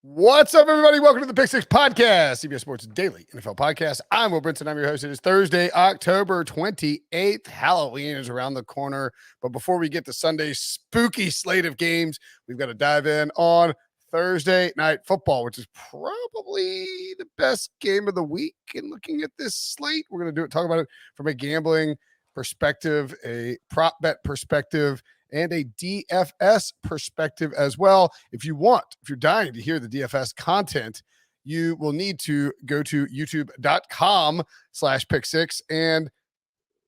What's up, everybody? Welcome to the Pick Six Podcast, CBS Sports Daily NFL Podcast. I'm Brinson. I'm your host. It is Thursday, October 28th. Halloween is around the corner. But before we get to Sunday's spooky slate of games, we've got to dive in on Thursday Night Football, which is probably the best game of the week. And looking at this slate, we're going to talk about it from a gambling perspective, a prop bet perspective, and a DFS perspective as well. If you're dying to hear the DFS content, you will need to go to youtube.com/pick6 and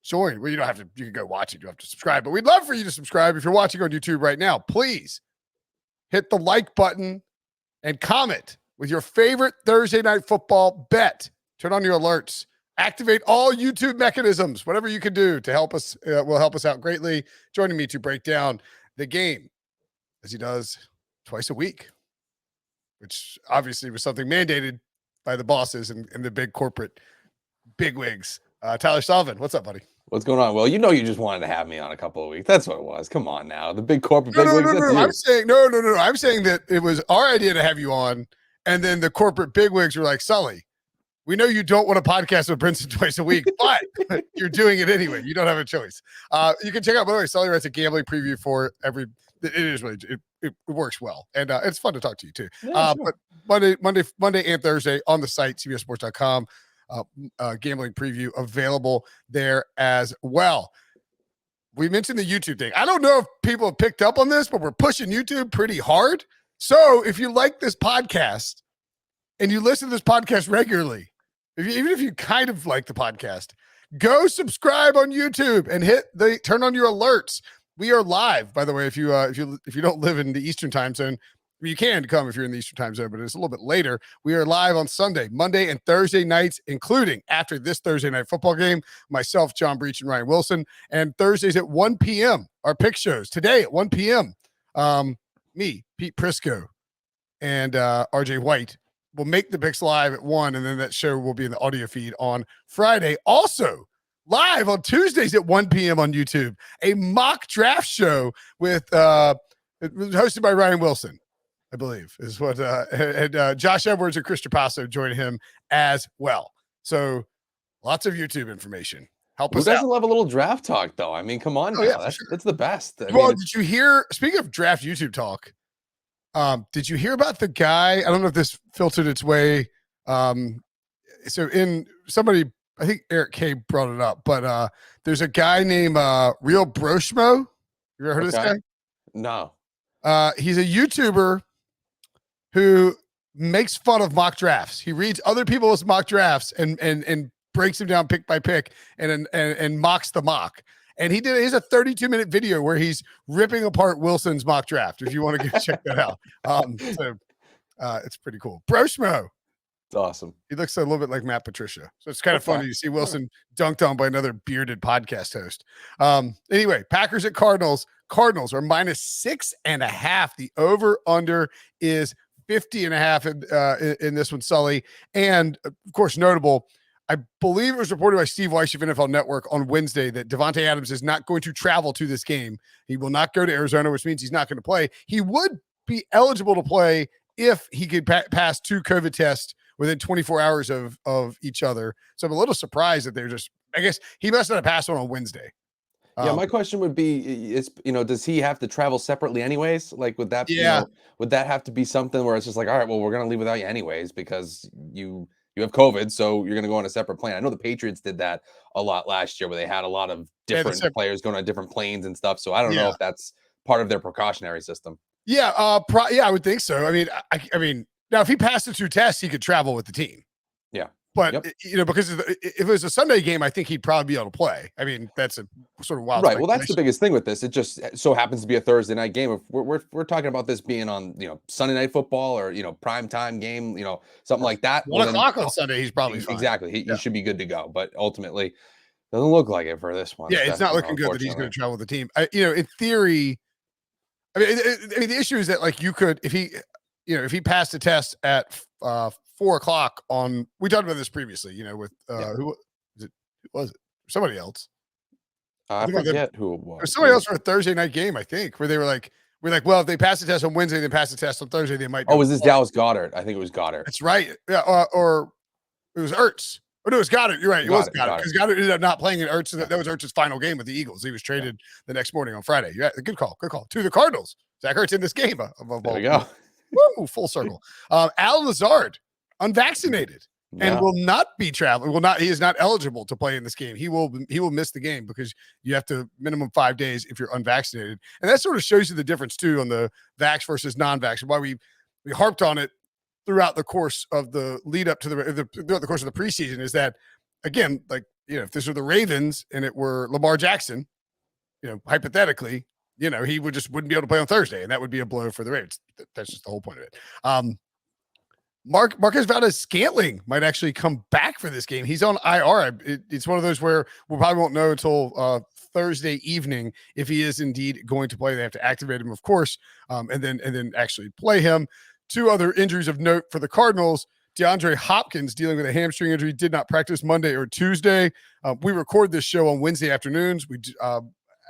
join. Well, you don't have to, you can go watch it. You don't have to subscribe, but we'd love for you to subscribe. If you're watching on YouTube right now, please hit the like button and comment with your favorite Thursday Night Football bet. Turn on your alerts. Activate all YouTube mechanisms, whatever you can do to help us, will help us out greatly. Joining me to break down the game, as he does twice a week, which obviously was something mandated by the bosses and the big corporate bigwigs. Tyler Sullivan, what's up, buddy? What's going on? Well, you just wanted to have me on a couple of weeks. That's what it was. Come on now. The big corporate bigwigs. No. I'm saying no. I'm saying that it was our idea to have you on, and then the corporate bigwigs were like, Sully, we know you don't want a podcast with Brinson twice a week, but you're doing it anyway. You don't have a choice. You can check out, by the way, Sully writes a gambling preview for every. It is really it works well, and it's fun to talk to you too. Yeah, sure. But Monday and Thursday on the site cbssports.com, gambling preview available there as well. We mentioned the YouTube thing. I don't know if people have picked up on this, but we're pushing YouTube pretty hard. So if you like this podcast and you listen to this podcast regularly, even if you kind of like the podcast, go subscribe on YouTube and turn on your alerts. We are live, by the way. If you don't live in the Eastern time zone, you can come if you're in the Eastern time zone, but it's a little bit later. We are live on Sunday, Monday, and Thursday nights, including after this Thursday night football game. Myself, John Breach, and Ryan Wilson, and Thursdays at 1 p.m. Our pick shows today at 1 p.m. Me, Pete Prisco, and RJ White will make the picks live at 1, and then that show will be in the audio feed on Friday. Also, live on Tuesdays at 1 p.m. on YouTube, a mock draft show with hosted by Ryan Wilson, I believe, is what and Josh Edwards and Chris Trapasso join him as well. So lots of YouTube information. Help us out. Who doesn't love a little draft talk, though? I mean, come on now. Yeah, That's the best. Well, did you hear, speaking of draft YouTube talk, did you hear about the guy? I don't know if this filtered its way. So somebody, I think Eric K brought it up, but there's a guy named Real Broshmo. You ever heard of this guy? No. He's a YouTuber who makes fun of mock drafts. He reads other people's mock drafts and breaks them down pick by pick and mocks the mock. And he's a 32-minute video where he's ripping apart Wilson's mock draft. If you want to go check that out, it's pretty cool. Broshmo. It's awesome. He looks a little bit like Matt Patricia, so it's kind of funny to see Wilson dunked on by another bearded podcast host. Anyway, Packers at Cardinals. Cardinals are -6.5. The over/under is 50.5 in this one, Sully. And of course, notable, I believe it was reported by Steve Weish of NFL Network on Wednesday that Devontae Adams is not going to travel to this game. He will not go to Arizona, which means he's not going to play. He would be eligible to play if he could pass 2 COVID tests within 24 hours of each other. So I'm a little surprised that they're just, I guess he must not have passed one on Wednesday. Yeah, my question would be, does he have to travel separately anyways? Like, would that have to be something where it's just like, all right, well, we're going to leave without you anyways because you have COVID, so you're going to go on a separate plane. I know the Patriots did that a lot last year where they had a lot of different players going on different planes and stuff. So I don't know if that's part of their precautionary system. Yeah, I would think so. I mean, now if he passed the 2 tests, he could travel with the team. Yeah. But, because if it was a Sunday game, I think he'd probably be able to play. I mean, that's a sort of wild. Right. Well, that's the biggest thing with this. It just so happens to be a Thursday night game. If we're talking about this being on, Sunday night football or, prime time game, something like that. 1 o'clock on Sunday, he's probably fine. Exactly. He should be good to go. But ultimately, doesn't look like it for this one. Yeah, it's not looking good that he's going to travel with the team. In theory, I mean, the issue is that, like, you could, if he passed the test at 4 o'clock on, we talked about this previously, with who was it? Somebody else. I forget who it was. Somebody else for a Thursday night game, I think, where they were like, We're like, well, if they pass the test on Wednesday, then pass the test on Thursday, they might be. Oh, was this Dallas Goedert? I think it was Goddard. That's right. Yeah, or it was Ertz. Oh, no, it was Goddard. You're right. It was Goddard because Goddard ended up not playing in Ertz. That was Ertz's final game with the Eagles. He was traded the next morning on Friday. Yeah, good call. Good call. To the Cardinals. Zach Ertz in this game. There we go. Woo, full circle. Al Lazard, unvaccinated, and will not be traveling. He is not eligible to play in this game. He will miss the game because you have to minimum 5 days if you're unvaccinated. And that sort of shows you the difference too on the vax versus non-vax. Why we harped on it throughout the course of the lead up to throughout the course of the preseason is that, again, like, if this were the Ravens and it were Lamar Jackson, hypothetically, he wouldn't be able to play on Thursday, and that would be a blow for the Ravens. That's just the whole point of it. Marcus Valdes-Scantling might actually come back for this game. He's on IR. It's one of those where we probably won't know until Thursday evening if he is indeed going to play. They have to activate him, of course, and then actually play him. 2 other injuries of note for the Cardinals. DeAndre Hopkins, dealing with a hamstring injury, did not practice Monday or Tuesday. We record this show on Wednesday afternoons.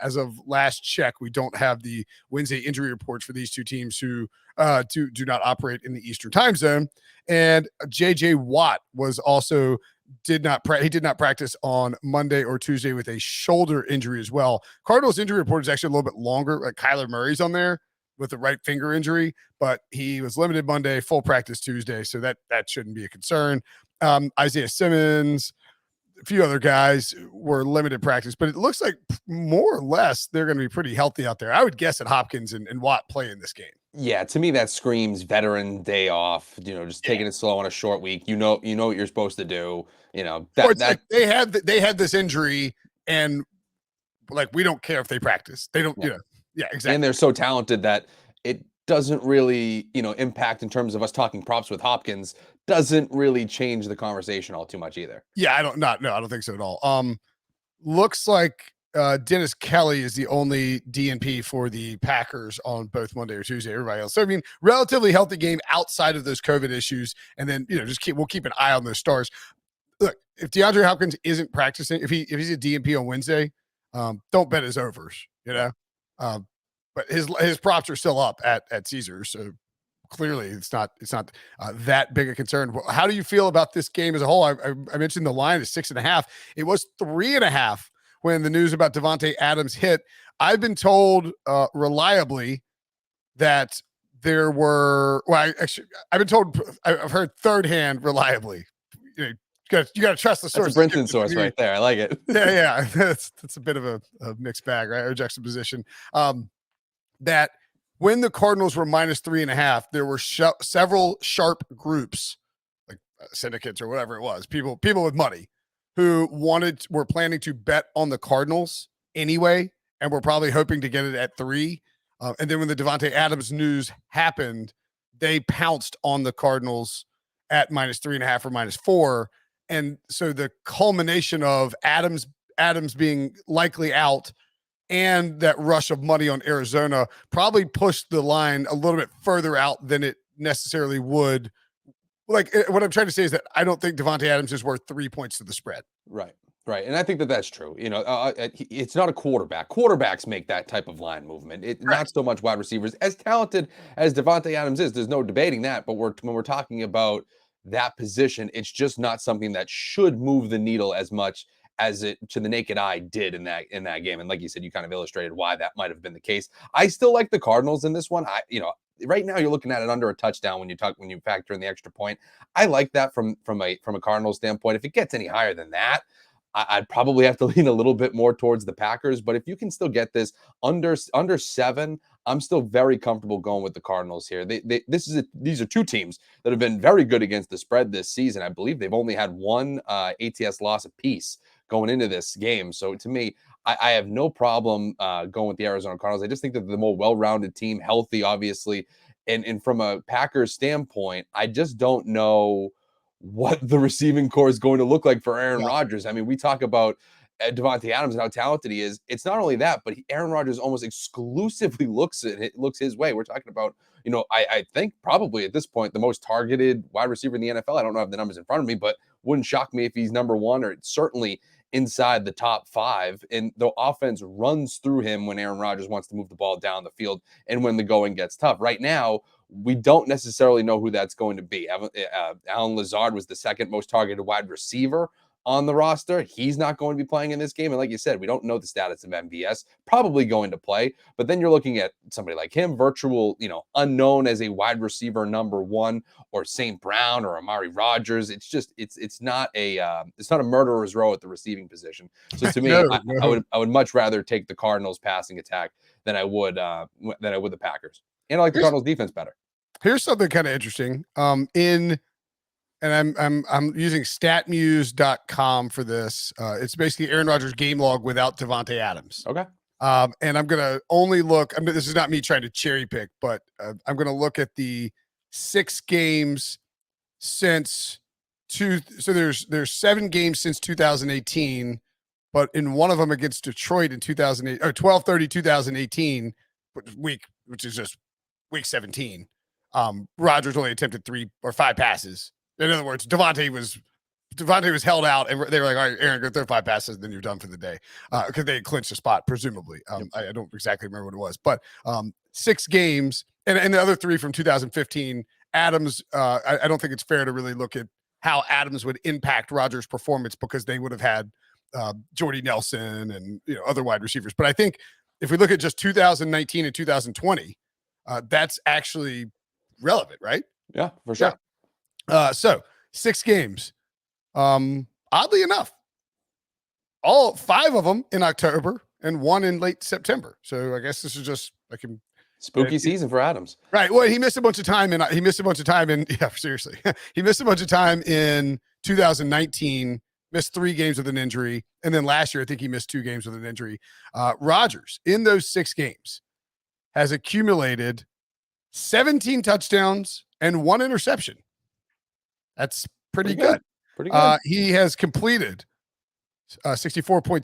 As of last check, we don't have the Wednesday injury reports for these 2 teams who do not operate in the Eastern time zone. And JJ Watt did not practice on Monday or Tuesday with a shoulder injury as well. Cardinals injury report is actually a little bit longer. Like Kyler Murray's on there with a right finger injury, but he was limited Monday, full practice Tuesday, so that shouldn't be a concern. Isaiah Simmons, a few other guys were limited practice, but it looks like more or less they're going to be pretty healthy out there. I would guess that Hopkins and Watt play in this game. Yeah, to me that screams veteran day off. Just taking it slow on a short week. You know what you're supposed to do. Like they had this injury, and like we don't care if they practice. They don't. Yeah, exactly. And they're so talented that it doesn't really impact in terms of us talking props with Hopkins. Doesn't really change the conversation all too much either. Yeah, I don't think so at all. Looks like Dennis Kelly is the only DNP for the Packers on both Monday or Tuesday. Everybody else. So I mean, relatively healthy game outside of those COVID issues, and then we'll keep an eye on those stars. Look, if DeAndre Hopkins isn't practicing, if he's a DNP on Wednesday, don't bet his overs. But his props are still up at Caesars, so clearly it's not that big a concern. How do you feel about this game as a whole? I mentioned the line is 6.5. It was 3.5 when the news about Davante Adams hit. I've been told reliably that there were. Well, I've been told. I've heard third hand reliably. You got to trust the source. That's a Brinson source right there. I like it. Yeah. That's a bit of a mixed bag, right? Or juxtaposition. That when the Cardinals were minus 3.5, there were several sharp groups, like syndicates or whatever it was, people with money who were planning to bet on the Cardinals anyway, and were probably hoping to get it at 3. And then when the Davante Adams news happened, they pounced on the Cardinals at minus 3.5 or minus 4. And so the culmination of Adams being likely out and that rush of money on Arizona probably pushed the line a little bit further out than it necessarily would. Like, what I'm trying to say is that I don't think Davante Adams is worth 3 points to the spread. Right. And I think that's true. It's not a quarterback. Quarterbacks make that type of line movement. Not so much wide receivers. As talented as Davante Adams is, there's no debating that. But when we're talking about that position, it's just not something that should move the needle as much as it to the naked eye did in that game. And like you said, you kind of illustrated why that might have been the case. I still like the Cardinals in this one. Right now you're looking at it under a touchdown when you factor in the extra point. I like that from a Cardinals standpoint. If it gets any higher than that, I'd probably have to lean a little bit more towards the Packers. But if you can still get this under 7, I'm still very comfortable going with the Cardinals here. These are 2 teams that have been very good against the spread this season. I believe they've only had 1 ATS loss apiece going into this game. So to me, I have no problem going with the Arizona Cardinals. I just think that they're the more well-rounded team, healthy, obviously. And from a Packers standpoint, I just don't know what the receiving core is going to look like for Aaron Rodgers. I mean, we talk about Davante Adams and how talented he is. It's not only that, but Aaron Rodgers almost exclusively looks his way. We're talking about, I think probably at this point, the most targeted wide receiver in the NFL. I don't know if the numbers in front of me, but wouldn't shock me if he's number 1, or certainly inside the top 5, and the offense runs through him when Aaron Rodgers wants to move the ball down the field and when the going gets tough. Right now, we don't necessarily know who that's going to be. Alan Lazard was the second most targeted wide receiver on the roster. He's not going to be playing in this game. And like you said, we don't know the status of MVS, probably going to play. But then you're looking at somebody like him, virtual, unknown as a wide receiver number 1, or St. Brown or Amari Rodgers. It's just, it's not a murderer's row at the receiving position. So to me, I would much rather take the Cardinals passing attack than I would the Packers. And I like the Cardinals defense better. Here's something kind of interesting. And I'm using statmuse.com for this. It's basically Aaron Rodgers game log without Davante Adams. Okay. And I'm going to only look, this is not me trying to cherry pick, but I'm going to look at the 6 games since so there's 7 games since 2018, but in one of them against Detroit in 2008 or 12/30/2018 which is just week 17. Rodgers only attempted 3 or 5 passes. In other words, Davante was held out, and they were like, "All right, Aaron, go throw 5 passes, then you're done for the day," because they clinched a spot, presumably. I don't exactly remember what it was, but 6 games, and the other 3 from 2015. Adams, I don't think it's fair to really look at how Adams would impact Rodgers' performance because they would have had Jordy Nelson and other wide receivers. But I think if we look at just 2019 and 2020, that's actually relevant, right? Yeah, for sure. So 6 games. Oddly enough, all 5 of them in October and 1 in late September. So I guess this is just like spooky season for Adams. Right. Well, he missed a bunch of time in seriously. He missed a bunch of time in 2019, missed 3 games with an injury. And then last year, I think he missed 2 games with an injury. Rodgers in those 6 games has accumulated 17 touchdowns and 1 interception. That's pretty good. Pretty good. He has completed 64.7,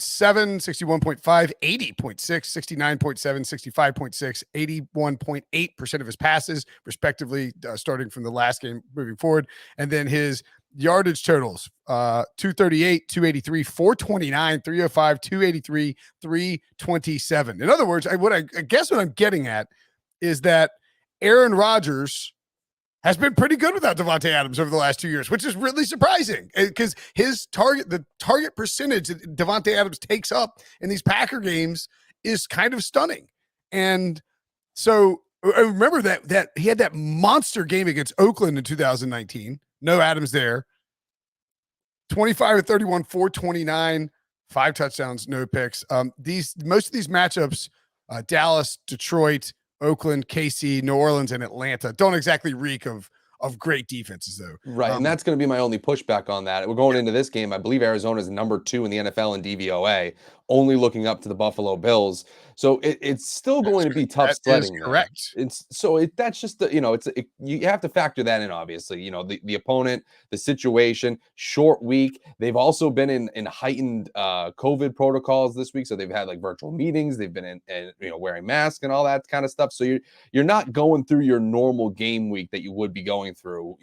61.5, 80.6, 69.7, 65.6, 81.8% of his passes, respectively, starting from the last game moving forward. And then his yardage totals, 238, 283, 429, 305, 283, 327. In other words, I guess what I'm getting at is that Aaron Rodgers has been pretty good without Davante Adams over the last 2 years, which is really surprising because the target percentage that Davante Adams takes up in these Packer games is kind of stunning. And so I remember that he had that monster game against Oakland in 2019. No Adams there. 25-31, 429, 5 touchdowns, no picks. Most of these matchups, Dallas, Detroit, Oakland, KC, New Orleans, and Atlanta don't exactly reek of great defenses, though. Right, and that's going to be my only pushback on that. We're going into this game. I believe Arizona is number 2 in the NFL in DVOA, only looking up to the Buffalo Bills. So it's still going to be tough sledding. Correct. That's just you have to factor that in. Obviously, the opponent, the situation, short week. They've also been in heightened COVID protocols this week, so they've had like virtual meetings. They've been in wearing masks and all that kind of stuff. So you're not going through your normal game week that you would be going through.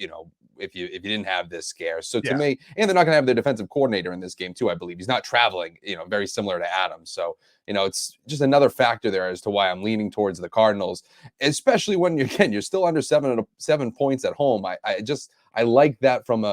If you didn't have this scare. So to me, and they're not going to have their defensive coordinator in this game too, I believe. He's not traveling, very ssimilar to Adams. So, it's just another factor there as to why I'm leaning towards the Cardinals, especially when you're still under 7 points at home. I like that from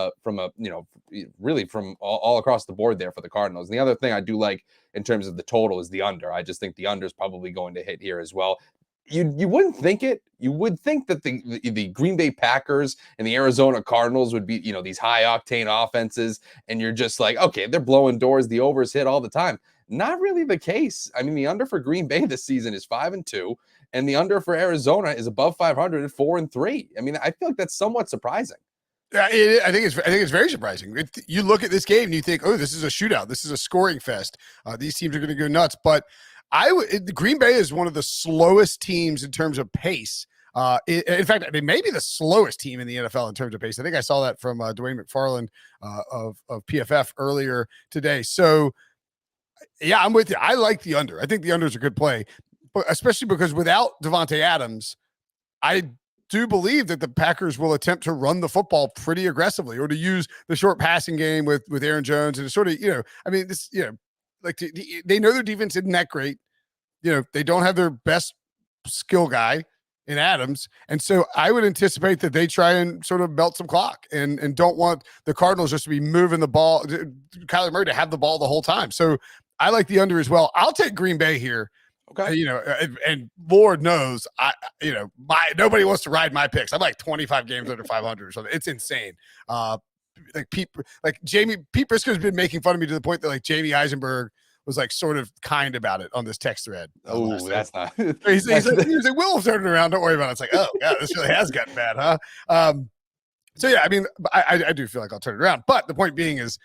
really from all across the board there for the Cardinals. And the other thing I do like in terms of the total is the under. I just think the under is probably going to hit here as well. You wouldn't think it. You would think that the Green Bay Packers and the Arizona Cardinals would be, these high octane offenses, and you're just like, okay, they're blowing doors, the overs hit all the time. Not really the case. I mean, the under for Green Bay this season is 5-2, and the under for Arizona is above 500 at 4-3. I mean, I feel like that's somewhat surprising. Yeah, I think it's very surprising. You look at this game and you think, oh, this is a shootout. This is a scoring fest. These teams are going to go nuts, but Green Bay is one of the slowest teams in terms of pace. In fact, they may be the slowest team in the NFL in terms of pace. I think I saw that from Dwayne McFarland of PFF earlier today. So, yeah, I'm with you. I like the under. I think the under is a good play, but especially because without Davante Adams, I do believe that the Packers will attempt to run the football pretty aggressively, or to use the short passing game with Aaron Jones, and sort of, I mean, this, like they know their defense isn't that great. They don't have their best skill guy in Adams, and so I would anticipate that they try and sort of melt some clock, and don't want the Cardinals just to be moving the ball, Kyler Murray to have the ball the whole time. So I like the under as well. I'll take Green Bay here. Okay. And Lord knows, nobody wants to ride my picks. I'm like 25 games under 500 or something. It's insane. Pete Briscoe's been making fun of me to the point that like Jamie Eisenberg was like sort of kind about it on this text thread. Oh, that's not. He's like, Will turn it around. Don't worry about it. It's like, oh god, this really has gotten bad, huh? So yeah, I mean, I do feel like I'll turn it around. But the point being is,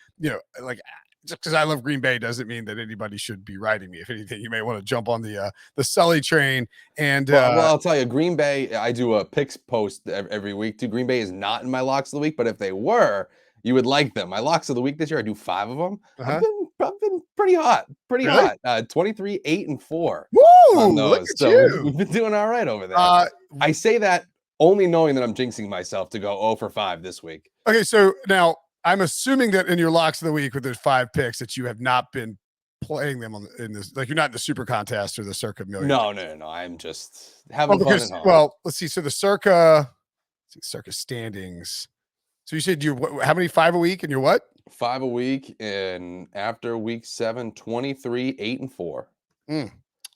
like, just because I love Green Bay doesn't mean that anybody should be riding me. If anything, you may want to jump on the Sully train. And well, I'll tell you, Green Bay, I do a picks post every week too. Green Bay is not in my locks of the week, but if they were, you would like them. My locks of the week this year, I do 5 of them. Uh-huh. I've been pretty hot. Really? Hot. 23, 8, and 4. Woo! On Look those. at So you. we've been doing all right over there. I say that only knowing that I'm jinxing myself to go 0 for 5 this week. Okay, so now I'm assuming that in your locks of the week with those 5 picks that you have not been playing them in this, like you're not in the super contest or the circa million. No. I'm just having fun at home. Well, let's see. So the circa standings. So you said how many 5 a week, and you're what? 5 a week, and after week 7, 23, 8, and 4.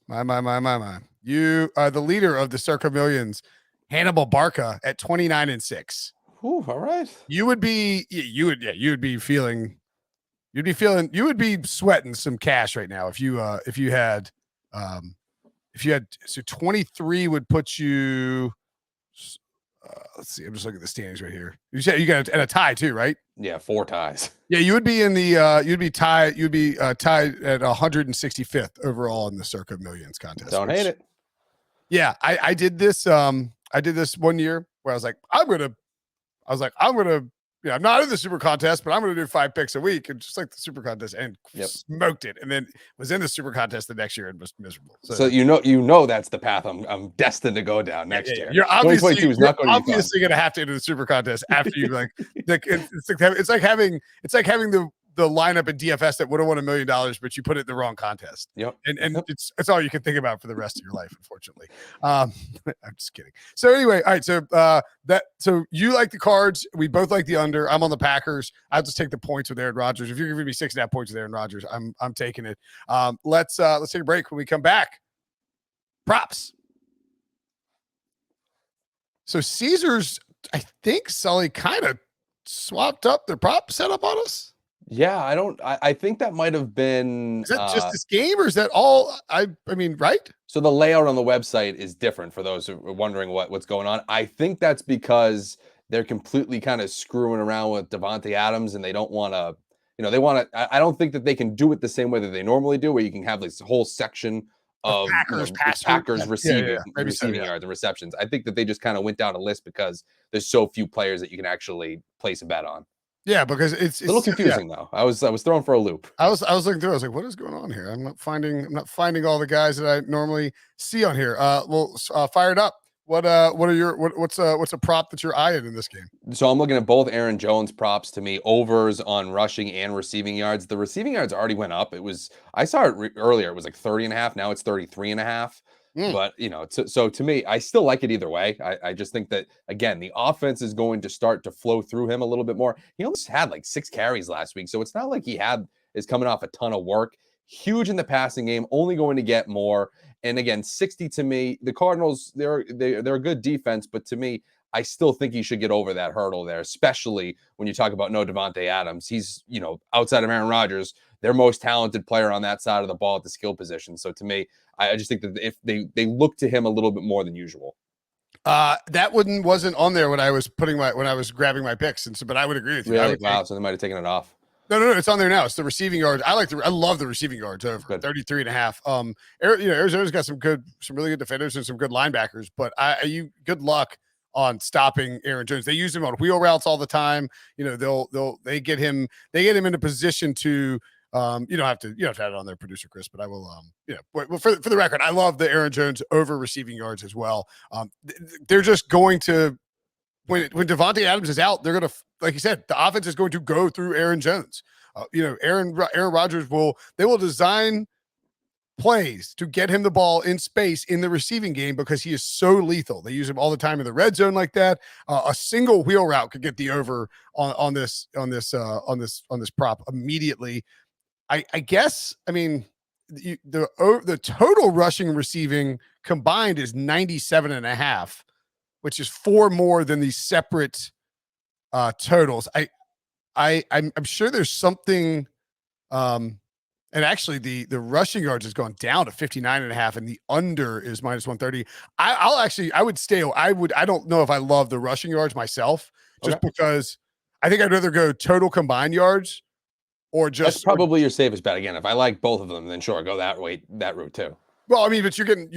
My. You are the leader of the circa millions, Hannibal Barca, at 29 and 6. Ooh, all right. You would be sweating some cash right now if you had so 23 would put you. Let's see. I'm just looking at the standings right here. You said you got a tie too, right? Yeah, 4 ties. Yeah, you would be in the tied at 165th overall in the circa millions contest. Don't hate it. Yeah, I did this. I did this one year where I was like, I'm gonna, I'm not in the super contest, but I'm gonna do 5 picks a week, and just like the super contest, and smoked it, and then was in the super contest the next year and was miserable. So you know that's the path I'm destined to go down next year. You're obviously gonna have to enter the super contest after you like it's like having the lineup in DFS that would have won $1 million, but you put it in the wrong contest. Yep. And it's all you can think about for the rest of your life, unfortunately. I'm just kidding. So anyway, all right. So you like the Cards. We both like the under. I'm on the Packers. I'll just take the points with Aaron Rodgers. If you're giving me 6.5 points with Aaron Rodgers, I'm taking it. Let's take a break. When we come back, props. So Caesars, I think Sully kind of swapped up their prop setup on us. Yeah, I think that might have been. Is that just this game, or is that all? I mean, right? So the layout on the website is different for those who are wondering what's going on. I think that's because they're completely kind of screwing around with Davante Adams, and they don't want to. They want to. I don't think that they can do it the same way that they normally do, where you can have this whole section of Packers receiving yards and receptions. I think that they just kind of went down a list because there's so few players that you can actually place a bet on. Yeah, because it's a little confusing though. I was thrown for a loop. I was looking through. I was like, what is going on here? I'm not finding all the guys that I normally see on here. Fire it up. What's a prop that you're eyeing in this game? So I'm looking at both Aaron Jones props to me, overs on rushing and receiving yards. The receiving yards already went up. I saw it earlier. It was like 30.5. Now it's 33.5. But so to me, I still like it either way. I just think that again, the offense is going to start to flow through him a little bit more. He almost had like 6 carries last week, so it's not like is coming off a ton of work. Huge in the passing game, only going to get more. And again, 60 to me, the Cardinals, they're a good defense, but to me, I still think he should get over that hurdle there, especially when you talk about Davante Adams. He's, outside of Aaron Rodgers, their most talented player on that side of the ball at the skill position. So to me, I just think that if they look to him a little bit more than usual. That wasn't on there when I was grabbing my picks, but I would agree with you. Really? Wow, so they might have taken it off. No, it's on there now. It's the receiving yards. I love the receiving yards over 33.5. Arizona's got some really good defenders and some good linebackers, but good luck on stopping Aaron Jones. They use him on wheel routes all the time. They get him in a position to You don't have to have to add it on there, producer Chris, but I will. For the record, I love the Aaron Jones over receiving yards as well. They're just going to when Devontae Adams is out, they're going to, like you said, the offense is going to go through Aaron Jones. Aaron Rodgers will design plays to get him the ball in space in the receiving game because he is so lethal. They use him all the time in the red zone like that. A single wheel route could get the over on this prop immediately. I guess. I mean, the total rushing and receiving combined is 97.5, which is 4 more than the separate totals. I'm sure there's something. And actually, the rushing yards has gone down to 59.5, and the under is -130. I would stay. I don't know if I love the rushing yards myself, just because I think I'd rather go total combined yards or just. That's probably your safest bet. Again, if I like both of them, then sure, go that route too. Well, I mean, but you're getting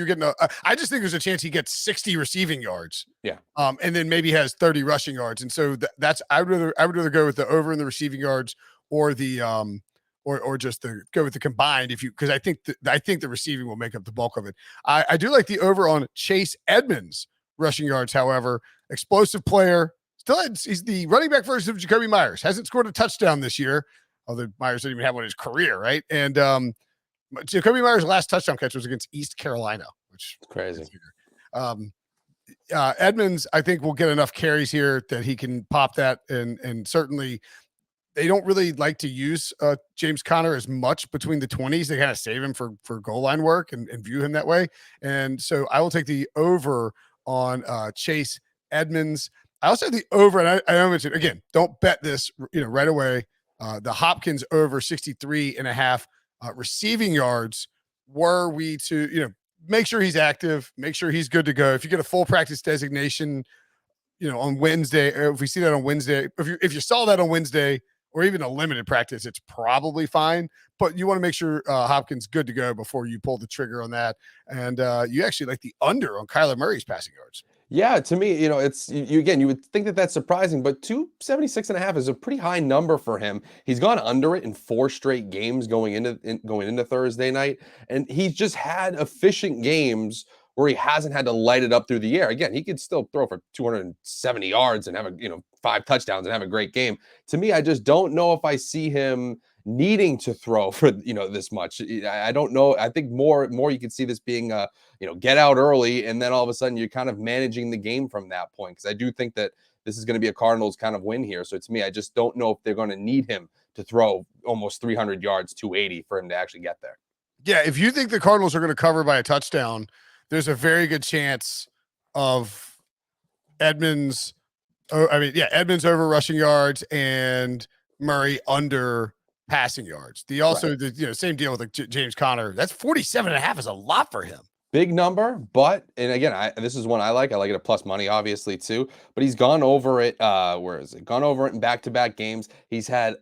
I just think there's a chance he gets 60 receiving yards. Yeah. And then maybe has 30 rushing yards, and so that's I would rather go with the over in the receiving yards or the or just go with the combined because I think the receiving will make up the bulk of it. I do like the over on Chase Edmonds rushing yards. However, explosive player, he's the running back version of Jacoby Myers. Hasn't scored a touchdown this year, although Myers didn't even have one in his career, right? And Jacoby Myers' last touchdown catch was against East Carolina, which is crazy. Edmonds, I think, will get enough carries here that he can pop that, and certainly. They don't really like to use James Conner as much between the 20s. They kind of save him for goal line work and view him that way. And so I will take the over on Chase Edmonds. I also have the over, and I mentioned, again, don't bet this right away. The Hopkins over 63.5 receiving yards. Were we to make sure he's active, make sure he's good to go. If you get a full practice designation, on Wednesday, or if we see that on Wednesday, if you saw that on Wednesday, or even a limited practice, it's probably fine. But you want to make sure Hopkins good to go before you pull the trigger on that. And you actually like the under on Kyler Murray's passing yards. Yeah, to me, it's you again. You would think that that's surprising, but 276.5 is a pretty high number for him. He's gone under it in 4 straight games going into Thursday night, and he's just had efficient games where he hasn't had to light it up through the air. Again, he could still throw for 270 yards and have 5 touchdowns and have a great game. To me, I just don't know if I see him needing to throw for this much. I don't know. I think more you could see this being get out early, and then all of a sudden you're kind of managing the game from that point, because I do think that this is going to be a Cardinals kind of win here. So to me, I just don't know if they're going to need him to throw almost 300 yards, 280 for him to actually get there. Yeah, if you think the Cardinals are going to cover by a touchdown, there's a very good chance of Edmonds. Edmonds over rushing yards and Murray under passing yards. The same deal with James Conner. That's 47.5 is a lot for him. Big number, but and again, this is one I like. I like it at plus money, obviously too. But he's gone over it. Where is it? Gone over it in back-to-back games. He's had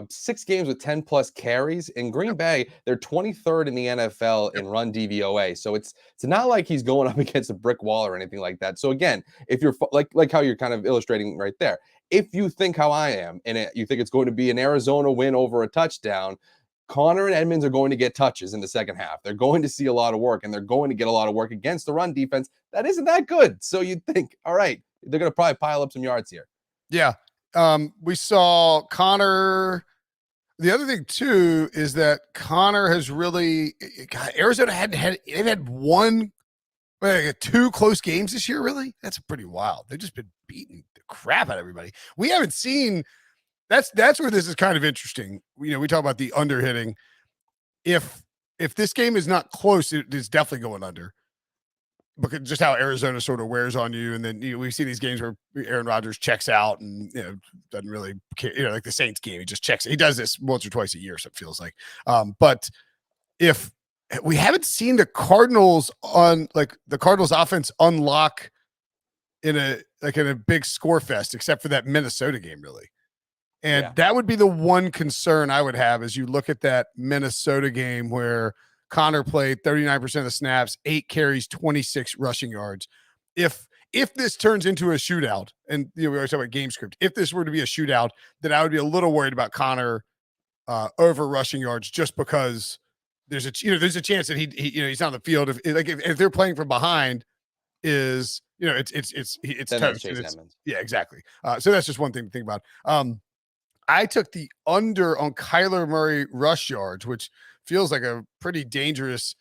6 games with 10 plus carries. In Green Bay, they're 23rd in the NFL in run DVOA. So it's not like he's going up against a brick wall or anything like that. So again, if you're like how you're kind of illustrating right there, if you think how I am and you think it's going to be an Arizona win over a touchdown, Conner and Edmonds are going to get touches in the second half. They're going to see a lot of work, and they're going to get a lot of work against the run defense that isn't that good. So you'd think, all right, they're going to probably pile up some yards here. Yeah. We saw Conner. The other thing too is that Conner has really Arizona they've had 2 close games this year. Really, that's pretty wild. They've just been beating the crap out of everybody. We haven't seen. That's where this is kind of interesting. We talk about the under hitting. If this game is not close, it is definitely going under. Because just how Arizona sort of wears on you, and then we see these games where Aaron Rodgers checks out and doesn't really care. Like the Saints game, he just checks. He does this once or twice a year, so it feels like. But if we haven't seen the Cardinals offense unlock in a big score fest, except for that Minnesota game, really. And that would be the one concern I would have as you look at that Minnesota game where Conner played 39% of the snaps, 8 carries, 26 rushing yards. If this turns into a shootout, and we always talk about game script, if this were to be a shootout, then I would be a little worried about Conner over rushing yards just because there's a chance that he's not on the field if they're playing from behind is it's Then that's toast. Chase Edmonds. Yeah, exactly. So that's just one thing to think about. I took the under on Kyler Murray rush yards, which feels like a pretty dangerous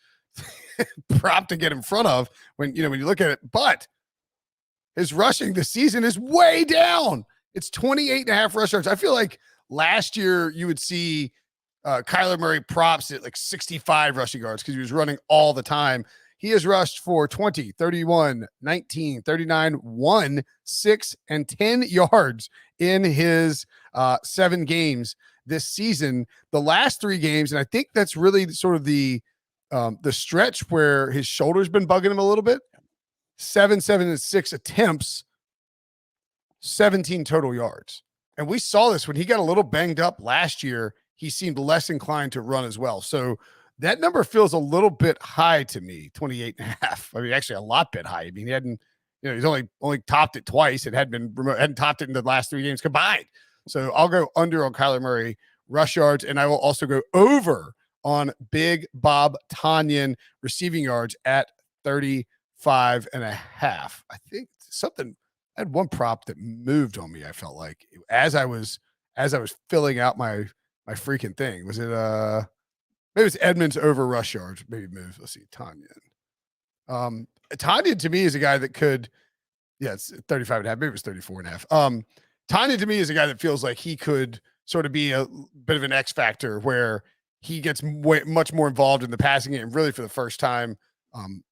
prop to get in front of when you look at it. But his rushing this season is way down. It's 28.5 rush yards. I feel like last year you would see Kyler Murray props at like 65 rushing yards because he was running all the time. He has rushed for 20, 31, 19, 39, 1, 6, and 10 yards in his 7 games this season. The last 3 games, and I think that's really sort of the stretch where his shoulder's been bugging him a little bit. 7, 7, and 6 attempts, 17 total yards. And we saw this when he got a little banged up last year. He seemed less inclined to run as well. So that number feels a little bit high to me, 28.5. I mean, actually a lot bit high. I mean, he hadn't, he's only topped it twice. It hadn't topped it in the last 3 games combined. So I'll go under on Kyler Murray rush yards, and I will also go over on Big Bob Tonyan receiving yards at 35.5. I think something, I had one prop that moved on me. I felt like as I was filling out my freaking thing. Was it maybe it's Edmonds over rush yards, maybe moves. Let's see, Tonyan. Tonyan to me is a guy that could, it's 35.5, maybe it was 34.5. Tonyan to me is a guy that feels like he could sort of be a bit of an X factor where he gets much more involved in the passing game, really for the first time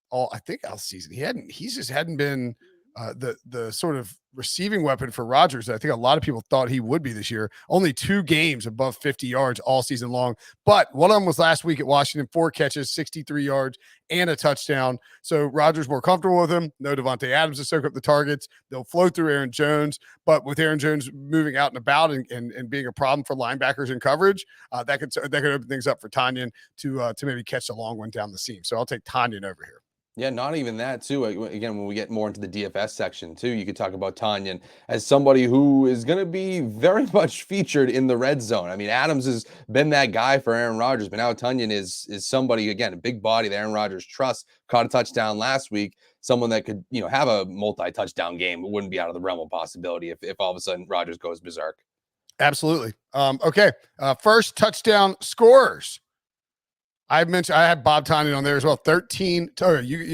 all season. He just hadn't been the sort of receiving weapon for Rodgers that I think a lot of people thought he would be this year. Only 2 games above 50 yards all season long. But one of them was last week at Washington, 4 catches, 63 yards, and a touchdown. So Rodgers more comfortable with him. No Devontae Adams to soak up the targets. They'll flow through Aaron Jones. But with Aaron Jones moving out and about and being a problem for linebackers in coverage, that could open things up for Tonyan to maybe catch a long one down the seam. So I'll take Tonyan over here. Yeah, not even that, too. Again, when we get more into the DFS section, too, you could talk about Tonyan as somebody who is going to be very much featured in the red zone. I mean, Adams has been that guy for Aaron Rodgers, but now Tonyan is somebody, again, a big body that Aaron Rodgers trusts, caught a touchdown last week, someone that could, have a multi-touchdown game. It wouldn't be out of the realm of possibility if all of a sudden Rodgers goes berserk. Absolutely. Okay. First touchdown scorers. I mentioned I had Bob Tonyan on there as well. 13. You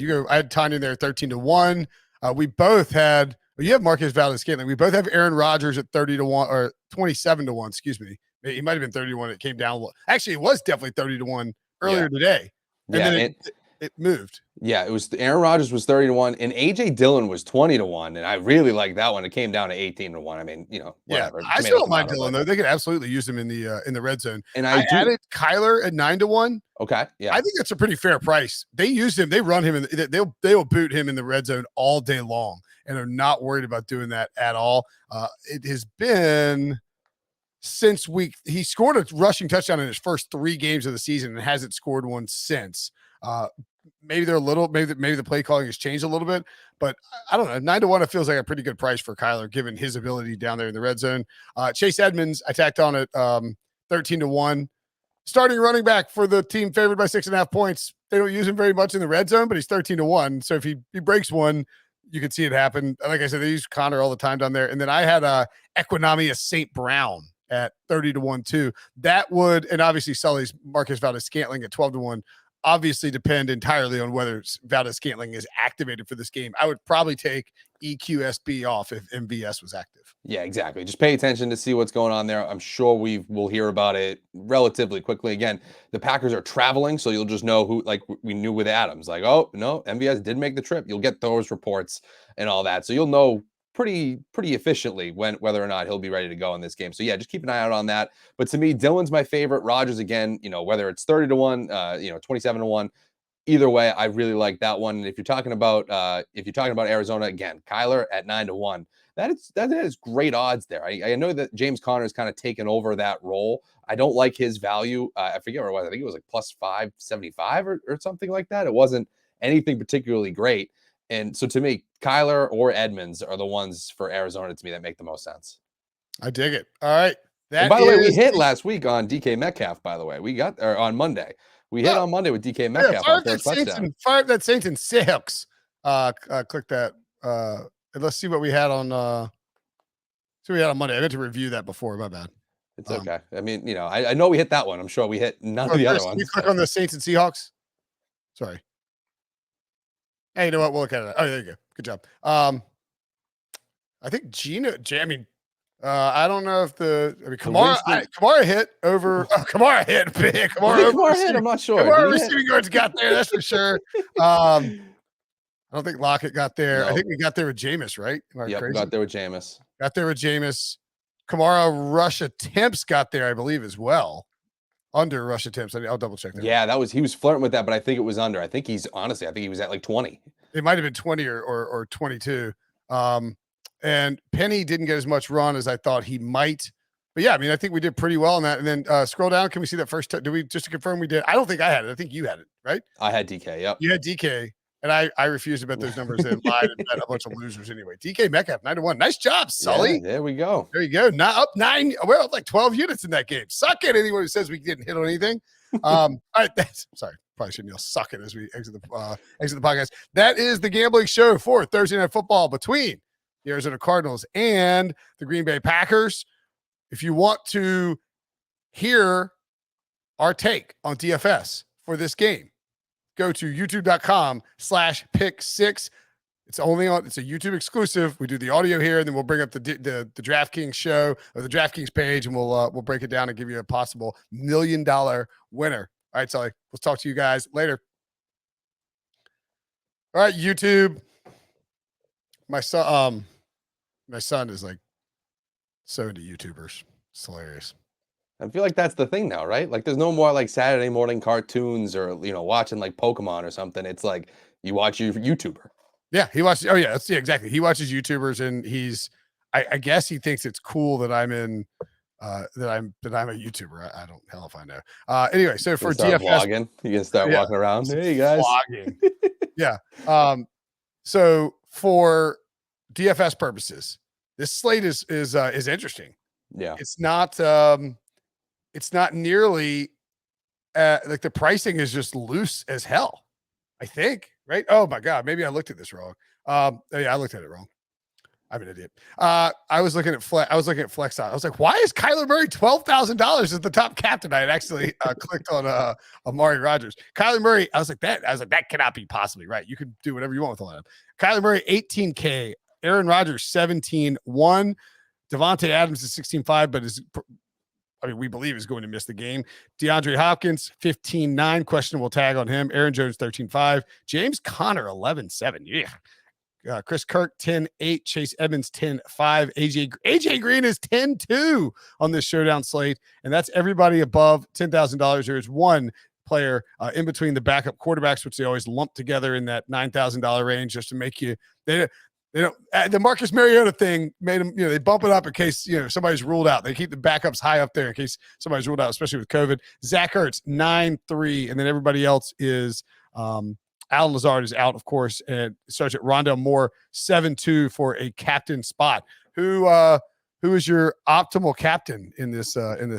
go. I had Tonyan there 13-1. We both had. You have Marquez Valdes-Scantling. We both have Aaron Rodgers at 30-1 or 27-1. Excuse me. He might have been 30-1. It came down. Actually, it was definitely 30-1 earlier today, and then it moved. Yeah, it was Aaron Rodgers was 30-1, and AJ Dillon was 20-1, and I really like that one. It came down to 18-1. I mean, whatever. Yeah, I still don't mind Dillon though. They could absolutely use him in the red zone. And I added Kyler at 9-1. Okay, yeah, I think that's a pretty fair price. They use him. They run him, they will boot him in the red zone all day long, and are not worried about doing that at all. It has been since he scored a rushing touchdown in his first 3 games of the season and hasn't scored one since. Maybe the play calling has changed a little bit, but I don't know. 9-1, it feels like a pretty good price for Kyler, given his ability down there in the red zone. Chase Edmonds, I tacked on at 13-1. Starting running back for the team favored by 6.5 points. They don't use him very much in the red zone, but he's 13-1. So if he breaks one, you can see it happen. Like I said, they use Connor all the time down there. And then I had Equinamia St. Brown at 30-1 too. That would, and obviously Sully's Marcus Valdes-Scantling at 12-1. Obviously depend entirely on whether Valdes-Scantling is activated for this game. I would probably take EQSB off if MVS was active. Yeah, exactly. Just pay attention to see what's going on there. I'm sure we'll hear about it relatively quickly. Again, the Packers are traveling, so you'll just know who, like we knew with Adams, like, oh, no, MVS did make the trip. You'll get those reports and all that. So you'll know pretty efficiently whether or not he'll be ready to go in this game. So yeah, just keep an eye out on that. But to me, Dillon's my favorite. Rodgers, again, whether it's 30-1, 27-1, either way, I really like that one. And if you're talking about Arizona, again, Kyler at 9-1, that is great odds there. I know that James Conner has kind of taken over that role. I don't like his value. I forget what it was. I think it was like plus 575 or something like that. It wasn't anything particularly great. And so to me, Kyler or Edmonds are the ones for Arizona to me that make the most sense. I dig it. All right. And That by the way, we is hit last week on DK Metcalf, by the way. We got, or on Monday. We hit on Monday with DK yeah, Metcalf on first touchdown. fire up that Saints and Seahawks. Click that. And let's see what we had on Monday. I meant to review that before. My bad. It's okay. I mean, you know, I know we hit that one. I'm sure we hit none of the other Chris, ones. you click on the Saints and Seahawks. Sorry. Hey, you know what? We'll look at it. Oh, there you go. Good job. I think I mean, I don't know if Kamara hit over. Oh, Kamara hit big. Kamara hit. I'm not sure. Kamara receiving yards got there. That's for sure. I don't think Lockett got there. No. I think we got there with Jameis, right? Yep, we got there with Jameis. Got there with Jameis. Kamara rush attempts got there, I believe, as well. Under rush attempts. I'll double check that. Yeah, he was flirting with that, but I think it was under. I think he was at like 20. It might have been 20 or 22. And Penny didn't get as much run as I thought he might. But yeah, I mean, I think we did pretty well on that. And then scroll down. Can we see that first? Did we, just to confirm we did? I don't think I had it. I think you had it, right? I had DK. Yep. You had DK. And I refused to bet those numbers in. Lied and bet a bunch of losers anyway. DK Metcalf, 9-1. Nice job, Sully. Yeah, there we go. There you go. Now up 9. We're up like 12 units in that game. Suck it, anyone who says we didn't hit on anything. All right. Sorry. Probably shouldn't yell suck it as we exit the podcast. That is the gambling show for Thursday Night Football between the Arizona Cardinals and the Green Bay Packers. If you want to hear our take on DFS for this game, go to youtube.com/pick6. It's a YouTube exclusive. We do the audio here, and then we'll bring up the DraftKings show or the DraftKings page, and we'll break it down and give you a possible $1 million winner. All right, Sully. We'll talk to you guys later. All right, YouTube. My son is like so into YouTubers. It's hilarious. I feel like that's the thing now, right? Like there's no more like Saturday morning cartoons or, you know, watching like Pokemon or something. It's like you watch your YouTuber. Yeah, he watches. Oh yeah, exactly. He watches YouTubers, and I guess he thinks it's cool that I'm in, that I'm a YouTuber. I don't hell if I know. Anyway, so for DFS, vlogging, you can start walking around. Hey guys, vlogging. Yeah. So for DFS purposes, this slate is interesting. Yeah, it's not nearly like the pricing is just loose as hell, I think, right? Oh my God, maybe I looked at this wrong. Yeah, I looked at it wrong. I'm an idiot. I was looking at Flex. I was looking at Flex. I was like, why is Kyler Murray $12,000 as the top captain? I had actually clicked on Amari Rodgers. Kyler Murray. I was like, that cannot be possibly right. You could do whatever you want with all that. Kyler Murray, 18K. Aaron Rodgers, 17-1. Devontae Adams is 16-5, but we believe is going to miss the game. DeAndre Hopkins, 15-9, questionable tag on him. Aaron Jones, 13-5. James Conner, 11-7. Yeah. Chris Kirk, 10-8. Chase Edmonds, 10-5. AJ Green is 10-2 on this showdown slate. And that's everybody above $10,000. There's one player in between the backup quarterbacks, which they always lump together in that $9,000 range just to make you, they don't, the Marcus Mariota thing made them, they bump it up in case, somebody's ruled out. They keep the backups high up there in case somebody's ruled out, especially with COVID. Zach Ertz, 9-3. And then everybody else is, Alan Lazard is out, of course, and starts at Rondell Moore, 7-2 for a captain spot. Who is your optimal captain in this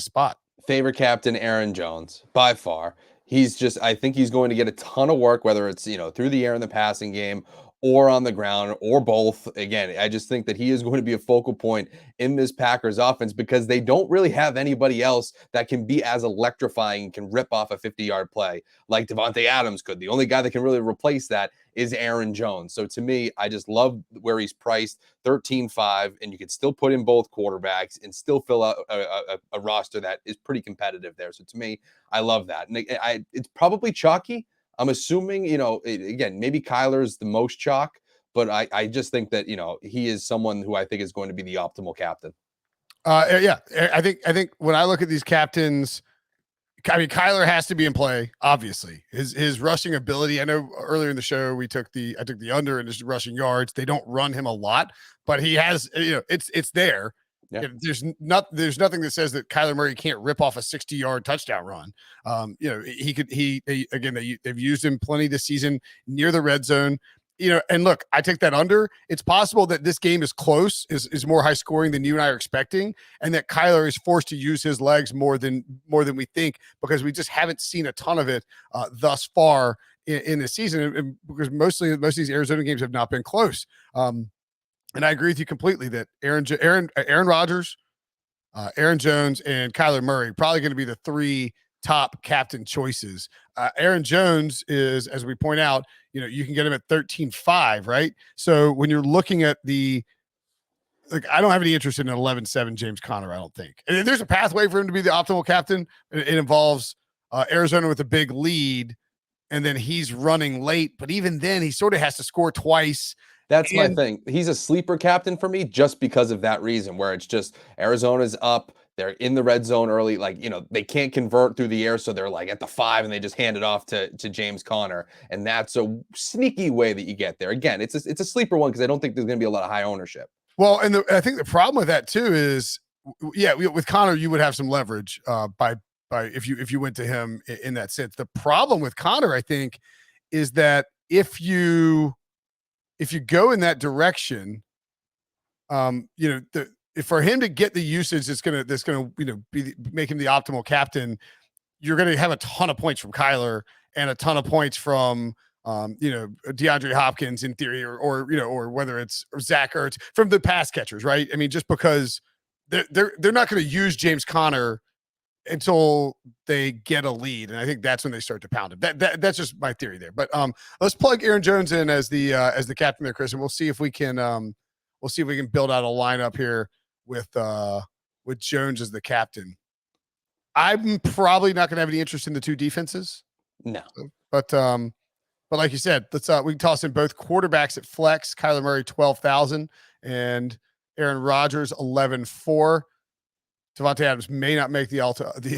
spot? Favorite captain, Aaron Jones, by far. I think he's going to get a ton of work, whether it's, through the air in the passing game or on the ground or both. Again, I just think that he is going to be a focal point in this Packers offense because they don't really have anybody else that can be as electrifying and can rip off a 50-yard play like Devontae Adams could. The only guy that can really replace that is Aaron Jones. So to me, I just love where he's priced, 13-5, and you can still put in both quarterbacks and still fill out a roster that is pretty competitive there. So to me, I love that. And it's probably chalky. I'm assuming, again, maybe Kyler's the most chalk, but I just think that, he is someone who I think is going to be the optimal captain. Yeah, I think when I look at these captains, Kyler has to be in play, obviously. His rushing ability, I know earlier in the show I took the under in his rushing yards. They don't run him a lot, but he has, it's there. Yeah. There's nothing that says that Kyler Murray can't rip off a 60-yard touchdown run. They've used him plenty this season near the red zone. and look, I take that under. It's possible that this game is close, is more high scoring than you and I are expecting, and that Kyler is forced to use his legs more than we think, because we just haven't seen a ton of it thus far in the season, and because most of these Arizona games have not been close. And I agree with you completely that Aaron Rodgers, Aaron Jones, and Kyler Murray probably going to be the three top captain choices. Aaron Jones is, as we point out, you can get him at 13.5, right? So when you're looking at I don't have any interest in an 11-7 James Conner, I don't think. And there's a pathway for him to be the optimal captain. It involves Arizona with a big lead, and then he's running late. But even then, he sort of has to score twice. That's my thing. He's a sleeper captain for me just because of that reason, where it's just Arizona's up. They're in the red zone early. They can't convert through the air. So they're like at the 5 and they just hand it off to James Conner. And that's a sneaky way that you get there. Again, it's a sleeper one because I don't think there's going to be a lot of high ownership. Well, and I think the problem with that too is, with Conner, you would have some leverage by if you went to him in that sense. The problem with Conner, I think, is that if you go in that direction, for him to get the usage that's gonna make him the optimal captain, you're gonna have a ton of points from Kyler and a ton of points from DeAndre Hopkins in theory, or whether it's Zach Ertz from the pass catchers, right? I mean, just because they're not going to use James Conner until they get a lead, and I think that's when they start to pound him. That's just my theory there. But let's plug Aaron Jones in as the captain there, Chris, and we'll see if we can build out a lineup here with Jones as the captain. I'm probably not going to have any interest in the two defenses. No, but like you said, let's we can toss in both quarterbacks at flex. Kyler Murray 12,000 and Aaron Rodgers 11,400. Davante Adams may not make the optimal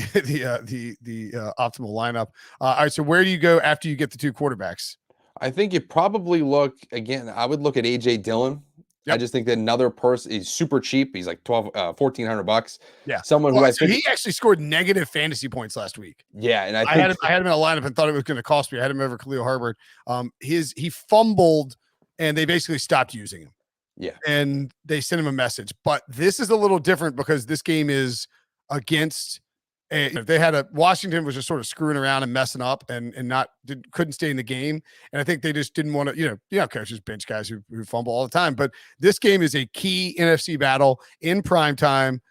lineup. All right, so where do you go after you get the two quarterbacks? I think you probably I would look at AJ Dillon. Yep. I just think that another person is super cheap. He's like $1,400. Yeah. Someone who he actually scored negative fantasy points last week. Yeah. And I had him in a lineup and thought it was going to cost me. I had him over Khalil Herbert. He fumbled and they basically stopped using him. Yeah. And they sent him a message, but this is a little different because this game is against Washington was just sort of screwing around and messing up and couldn't stay in the game. And I think they just didn't want to, coaches bench guys who fumble all the time, but this game is a key NFC battle in prime time.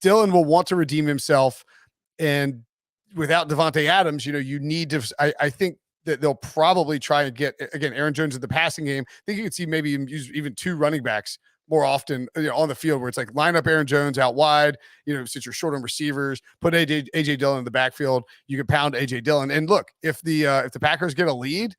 Dillon will want to redeem himself, and without Davante Adams, you need to, I think that they'll probably try and get, again, Aaron Jones in the passing game. I think you could see maybe use even two running backs more often on the field, where it's like line up Aaron Jones out wide, since you're short on receivers, put AJ Dillon in the backfield. You can pound AJ Dillon. And look, if the Packers get a lead,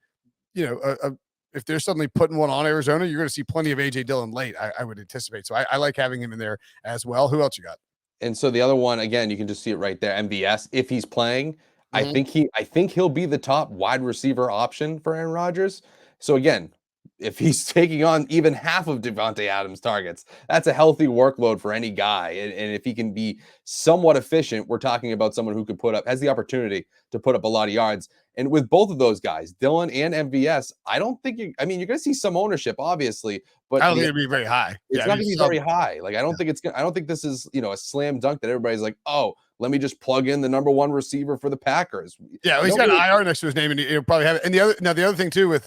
if they're suddenly putting one on Arizona, you're going to see plenty of AJ Dillon late, I would anticipate. So I like having him in there as well. Who else you got? And so the other one, again, you can just see it right there. MVS, if he's playing, mm-hmm. I think he'll be the top wide receiver option for Aaron Rodgers. So again, if he's taking on even half of Davante Adams' targets, that's a healthy workload for any guy. And if he can be somewhat efficient, we're talking about someone who could has the opportunity to put up a lot of yards. And with both of those guys, Dillon and MVS, I don't think you're going to see some ownership, obviously, but I don't think it'd be very high. It's not going to be very high. Like, I don't think this is, a slam dunk that everybody's like, oh, let me just plug in the number one receiver for the Packers. Yeah, he's got an IR next to his name, and he'll probably have it. And the other thing too with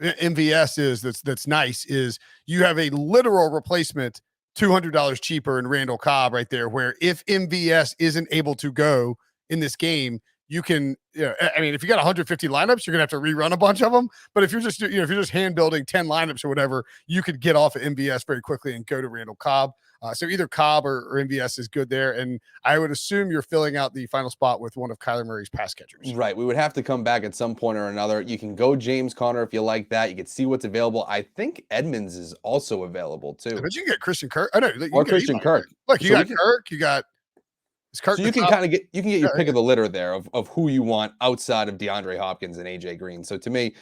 MVS is that's nice is you have a literal replacement $200 cheaper in Randall Cobb right there, where if MVS isn't able to go in this game, you can, if you got 150 lineups, you're gonna have to rerun a bunch of them. But if you're just, if you're just hand building 10 lineups or whatever, you could get off of MVS very quickly and go to Randall Cobb. So either Cobb or MVS is good there. And I would assume you're filling out the final spot with one of Kyler Murray's pass catchers. Right. We would have to come back at some point or another. You can go James Conner if you like that. You can see what's available. I think Edmonds is also available too. But you can get Christian Kirk. I know. Or Christian Kirk. Look, you got Kirk. You got Kirk. So you can kind of get your pick of the litter there of who you want outside of DeAndre Hopkins and AJ Green. So to me,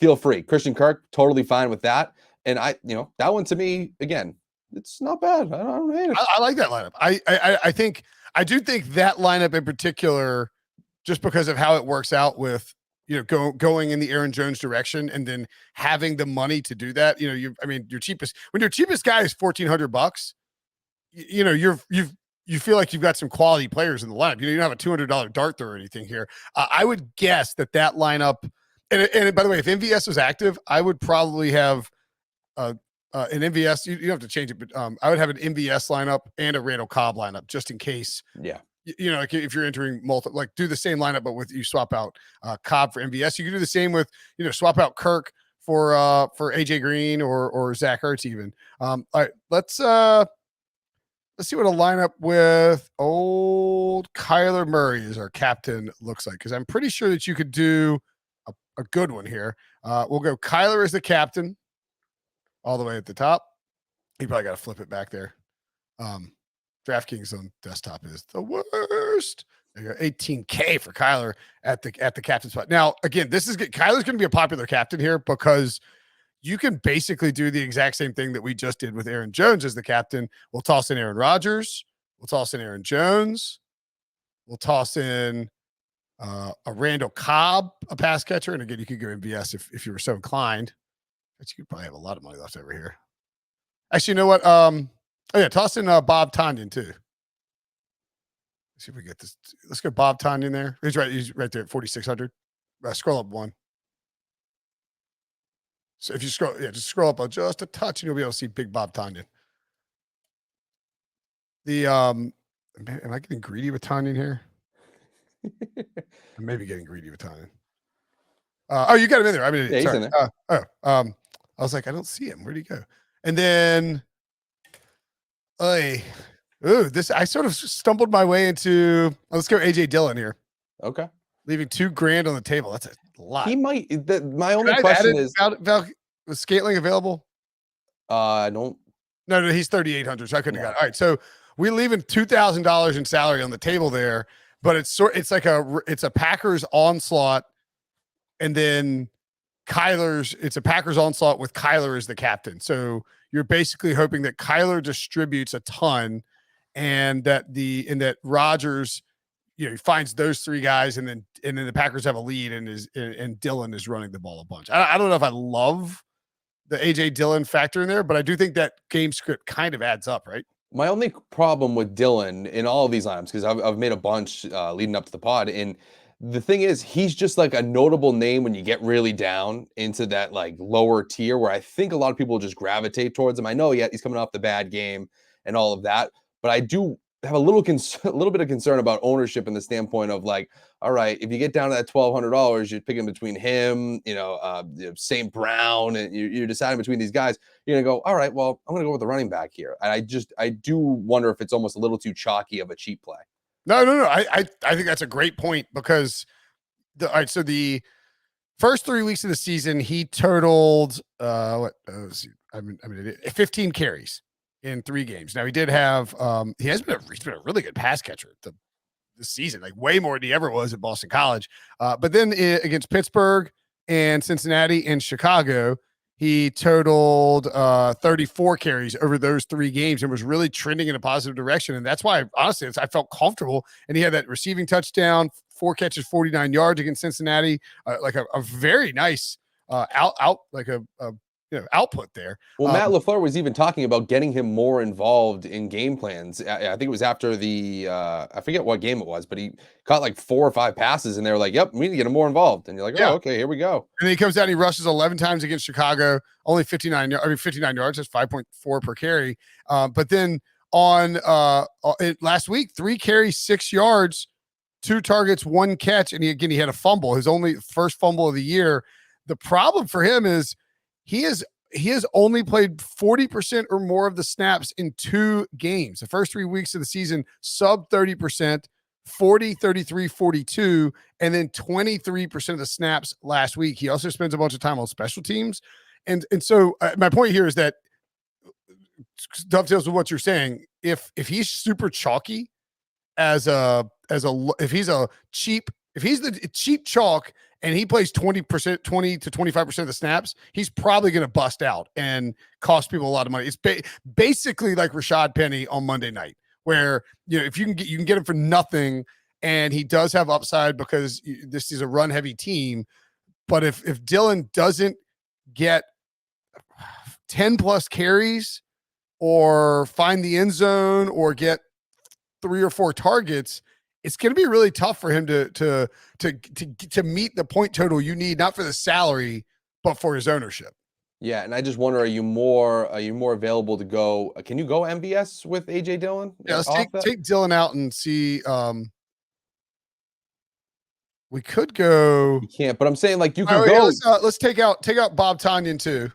feel free. Christian Kirk, totally fine with that. And that one to me, again, it's not bad. I don't hate it. I like that lineup. I do think that lineup in particular, just because of how it works out with going in the Aaron Jones direction, and then having the money to do that. Your cheapest guy is $1,400. You feel like you've got some quality players in the lineup. You don't have a $200 dart throw or anything here. I would guess that lineup, and by the way, if MVS was active, I would probably have an MVS. You don't have to change it, but I would have an MVS lineup and a Randall Cobb lineup just in case. Yeah. Like if you're entering do the same lineup, but you swap out Cobb for MVS. You can do the same with, swap out Kirk for AJ Green or Zach Ertz even. All right, let's see what a lineup with old Kyler Murray as our captain looks like, because I'm pretty sure that you could do a good one here. We'll go Kyler as the captain all the way at the top. You probably got to flip it back there. DraftKings on desktop is the worst. There you go, $18K for Kyler at the captain spot. Now, again, Kyler's going to be a popular captain here because you can basically do the exact same thing that we just did with Aaron Jones as the captain. We'll toss in Aaron Rodgers. We'll toss in Aaron Jones. We'll toss in a Randall Cobb, a pass catcher. And again, you could go MVS if you were so inclined. But you could probably have a lot of money left over here. Actually, you know what? Toss in Bob Tonyan too. Let's see if we get this. Let's go Bob Tonyan there. He's right there at 4,600. Scroll up one. So if you just scroll up just a touch, and you'll be able to see Big Bob Tonyan. Am I getting greedy with Tonyan here? I may be getting greedy with Tonyan. You got him in there. I mean, yeah, he's in there. I was like, I don't see him. Where'd he go? And then, I sort of stumbled my way into. Let's go AJ Dillon here. Okay, leaving $2,000 on the table. That's a lot. He might. My only question is, was Scantling available? I don't. No, he's 3,800. So I couldn't have got it. All right, so we're leaving $2,000 in salary on the table there, but it's a Packers onslaught, and then it's a Packers onslaught with Kyler as the captain. So you're basically hoping that Kyler distributes a ton, and that Rodgers, he finds those three guys, and then the Packers have a lead, and Dillon is running the ball a bunch. I don't know if I love the AJ Dillon factor in there, but I do think that game script kind of adds up, right? My only problem with Dillon in all of these lineups, because I've made a bunch leading up to the pod, and the thing is, he's just like a notable name when you get really down into that like lower tier, where I think a lot of people will just gravitate towards him. I know, he's coming off the bad game and all of that, but I do have a little bit of concern about ownership in the standpoint of like, all right, if you get down to that $1,200, you're picking between him, St. Brown, and you're deciding between these guys. You're gonna go, all right, well, I'm gonna go with the running back here. And I do wonder if it's almost a little too chalky of a cheap play. No. I think that's a great point, because so the first 3 weeks of the season, he totaled 15 carries in 3 games. Now he did have he's been a really good pass catcher this season, like way more than he ever was at Boston College. But then against Pittsburgh and Cincinnati and Chicago, he totaled 34 carries over those 3 games and was really trending in a positive direction. And that's why, honestly, I felt comfortable. And he had that receiving touchdown, 4 catches, 49 yards against Cincinnati, like a very nice output there. Well, Matt LaFleur was even talking about getting him more involved in game plans. I think it was after I forget what game it was, but he caught like 4 or 5 passes, and they were like, "Yep, we need to get him more involved." And you're like, "Oh, okay, here we go." And then he comes down, he rushes 11 times against Chicago, only 59 yards, that's 5.4 per carry. But then last week, 3 carries, 6 yards, 2 targets, 1 catch, and he had a fumble, his only first fumble of the year. The problem for him is he has only played 40% or more of the snaps in 2 games. The first 3 weeks of the season, sub 30%, 40, 33, 42, and then 23% of the snaps last week. He also spends a bunch of time on special teams. And so my point here is that dovetails with what you're saying. If he's super chalky if he's the cheap chalk, and he plays 20 to 25% of the snaps, he's probably going to bust out and cost people a lot of money. It's basically like Rashad Penny on Monday night, where if you can get him for nothing, and he does have upside because this is a run heavy team. But if Dillon doesn't get 10 plus carries or find the end zone or get 3 or 4 targets, it's going to be really tough for him to meet the point total you need, not for the salary, but for his ownership. Yeah, and I just wonder, are you more available to go? Can you go MVS with AJ Dillon? Yeah, let's take Dillon out and see. We could go. You can't, but I'm saying like you can go. Yeah, let's take out Bob Tonyan too.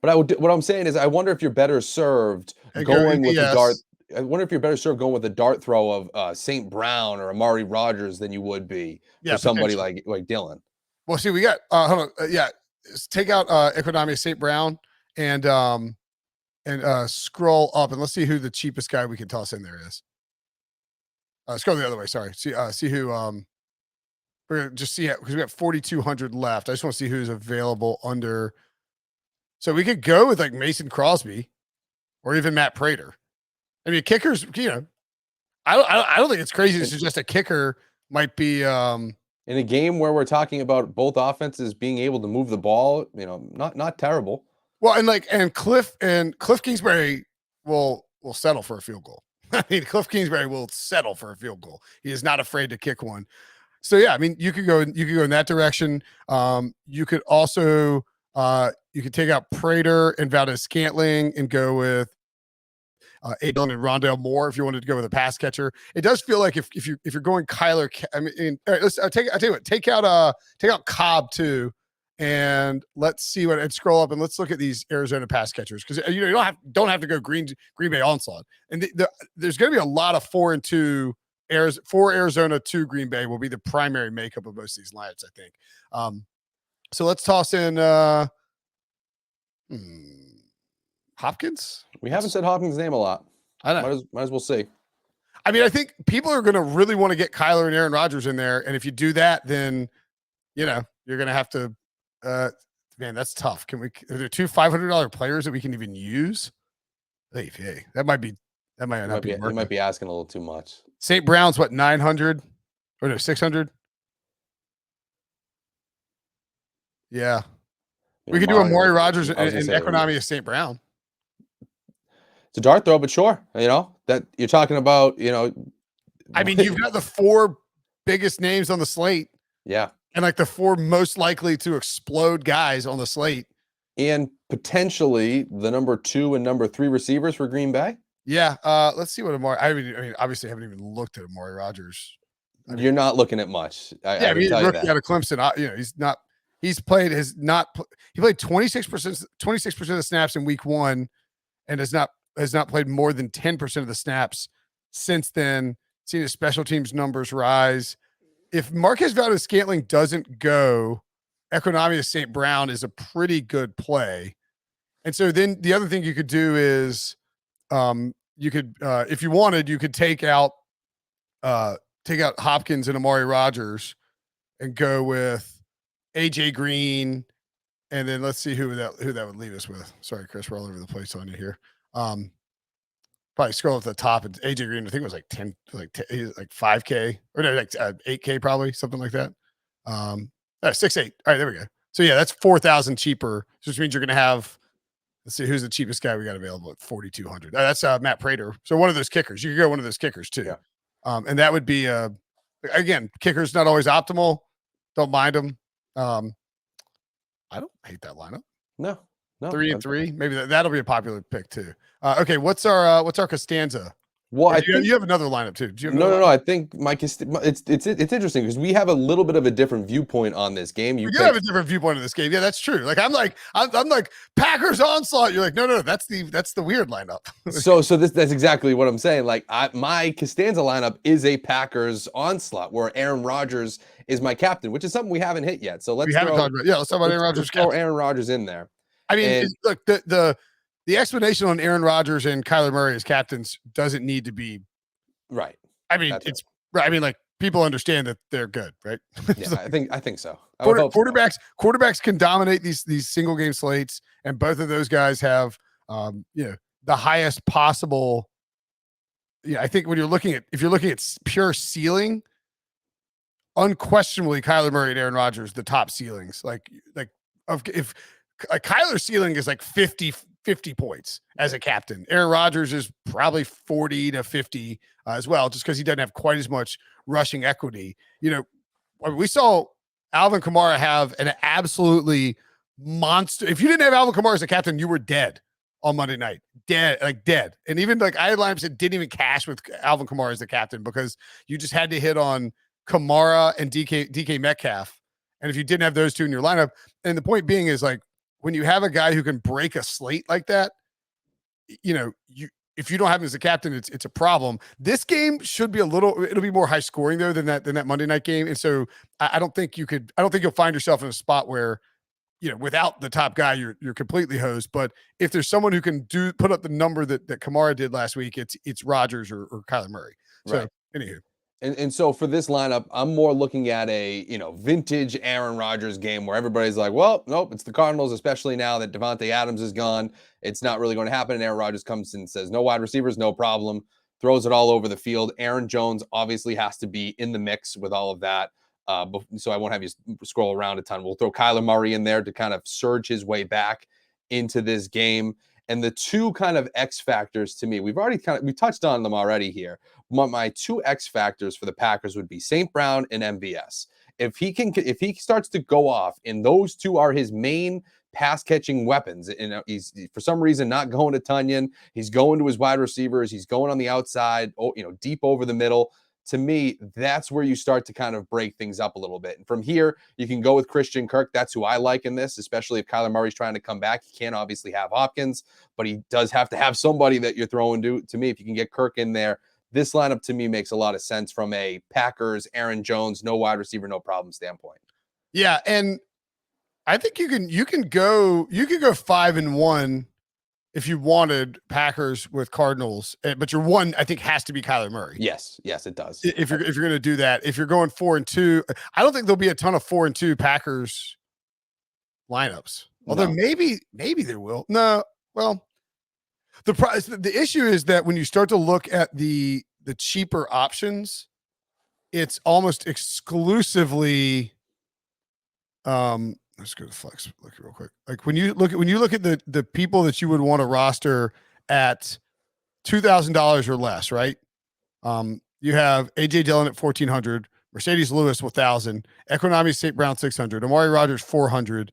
But what I'm saying is, I wonder if you're better served going with the dart. I wonder if you're better served going with the dart throw of St. Brown or Amari Rodgers than you would be for somebody like Dillon. Well, see, we got hold on, let's take out Economia St. Brown and scroll up and let's see who the cheapest guy we can toss in there is. Scroll the other way. Sorry. See who. We're gonna just see it because we got 4,200 left. I just want to see who's available under. So we could go with like Mason Crosby, or even Matt Prater. I mean, kickers. I don't think it's crazy to suggest a kicker might be. In a game where we're talking about both offenses being able to move the ball, not terrible. Well, and Cliff Kingsbury will settle for a field goal. I mean, Cliff Kingsbury will settle for a field goal. He is not afraid to kick one. So yeah, I mean, you could go in that direction. You could also you could take out Prater and Valdez-Scantling and go with Dillon and Rondale Moore if you wanted to go with a pass catcher. It does feel like if you're going Kyler, I mean, all right, I'll tell you what, take out Cobb too, and let's see and scroll up and let's look at these Arizona pass catchers because you don't have to go Green Bay onslaught, and there's going to be a lot of 4-2. For Arizona to Green Bay will be the primary makeup of most of these lineups, I think. So let's toss in Hopkins. We haven't said Hopkins' name a lot. I know. Might as well see. I mean, I think people are going to really want to get Kyler and Aaron Rodgers in there, and if you do that, then you're going to have to. Man, that's tough. Are there 2 $500 players that we can even use? Hey, that might not be. You might be asking a little too much. St. Brown's what, 900 or no 600? Yeah, we could do Amari Rodgers and Economia St. Brown. It's a dart throw, but sure, that you're talking about. I mean, you've got the 4 biggest names on the slate. Yeah, and like the 4 most likely to explode guys on the slate, and potentially the number 2 and number 3 receivers for Green Bay. Yeah, let's see what Amari. I mean, obviously, I haven't even looked at Amari Rodgers. You're not looking at much. I mean, rookie out of Clemson. He's not. He's played. He played 26% of the snaps in week 1, and has not played more than 10% of the snaps since then. Seen his special teams numbers rise. If Marquez Valdez-Scantling doesn't go, Economia St. Brown is a pretty good play. And so then the other thing you could do is. You could, if you wanted, you could take out Hopkins and Amari Rodgers and go with AJ Green. And then let's see who that would leave us with. Sorry, Chris, we're all over the place on you here. Probably scroll at the top and AJ Green, I think it was like 5K or no, like 8K, probably something like that. 6-8. All right, there we go. So yeah, that's 4,000 cheaper, which means you're going to have. Let's see who's the cheapest guy we got available at 4,200. That's Matt Prater. So one of those kickers. You could go one of those kickers too. Yeah. And that would be again, kickers not always optimal. Don't mind them. I don't hate that lineup. No. 3 and 3. Maybe that'll be a popular pick too. Okay, what's our Costanza? Well, you have another lineup too. No. I think it's interesting because we have a little bit of a different viewpoint on this game. You have a different viewpoint of this game. Yeah, that's true. Like I'm like Packers onslaught. You're like no, that's the weird lineup. so that's exactly what I'm saying. Like my Costanza lineup is a Packers onslaught where Aaron Rodgers is my captain, which is something we haven't hit yet. So let's talk about Aaron Rodgers. Throw Aaron Rodgers in there. I mean, look, the explanation on Aaron Rodgers and Kyler Murray as captains doesn't need to be right. I mean, right. I mean, like people understand that they're good, right? Yeah, I think so. Quarterbacks can dominate these single game slates, and both of those guys have the highest possible yeah, I think when you're looking at, if you're looking at pure ceiling, unquestionably Kyler Murray and Aaron Rodgers, the top ceilings. Like if Kyler's ceiling is like 50 points as a captain. Aaron Rodgers is probably 40 to 50 as well, just because he doesn't have quite as much rushing equity. You know, we saw Alvin Kamara have an absolutely monster. If you didn't have Alvin Kamara as a captain, you were dead on Monday night. Dead, like dead. And even like I had lineups that didn't even cash with Alvin Kamara as the captain because you just had to hit on Kamara and DK Metcalf. And if you didn't have those two in your lineup, and the point being is like when you have a guy who can break a slate like that, you know, if you don't have him as a captain, it's a problem. This game should be it'll be more high scoring though than that Monday night game. And so I don't think you'll find yourself in a spot where, you know, without the top guy, you're completely hosed. But if there's someone who can put up the number that Kamara did last week, it's Rodgers or Kyler Murray. So Right. anywho. And so for this lineup, I'm more looking at a, vintage Aaron Rodgers game where everybody's like, well, nope, it's the Cardinals, especially now that Devontae Adams is gone. It's not really going to happen. And Aaron Rodgers comes in and says, no wide receivers, no problem. Throws it all over the field. Aaron Jones obviously has to be in the mix with all of that. So I won't have you scroll around a ton. We'll throw Kyler Murray in there to kind of surge his way back into this game. And the two kind of X factors to me, we touched on them already here. My two X factors for the Packers would be St. Brown and MVS. If he starts to go off, and those two are his main pass catching weapons, and he's for some reason not going to Tunyon, he's going to his wide receivers, he's going on the outside, deep over the middle. To me, that's where you start to kind of break things up a little bit. And from here, you can go with Christian Kirk. That's who I like in this, especially if Kyler Murray's trying to come back. He can't obviously have Hopkins, but he does have to have somebody that you're throwing to me. If you can get Kirk in there, this lineup to me makes a lot of sense from a Packers, Aaron Jones, no wide receiver, no problem standpoint. Yeah, and I think you can go 5-1 if you wanted Packers with Cardinals, but your one I think has to be Kyler Murray. Yes, it does. If you're going to do that, if you're going 4-2, I don't think there'll be a ton of 4-2 Packers lineups. Although maybe there will. No, well, the issue is that when you start to look at the cheaper options, it's almost exclusively. Let's go to flex look real quick. Like when you look at the people that you would want to roster at $2,000 or less, right? You have AJ Dillon at 1,400, Mercedes Lewis 1,000, Economy St. Brown 600, Amari Rodgers 400.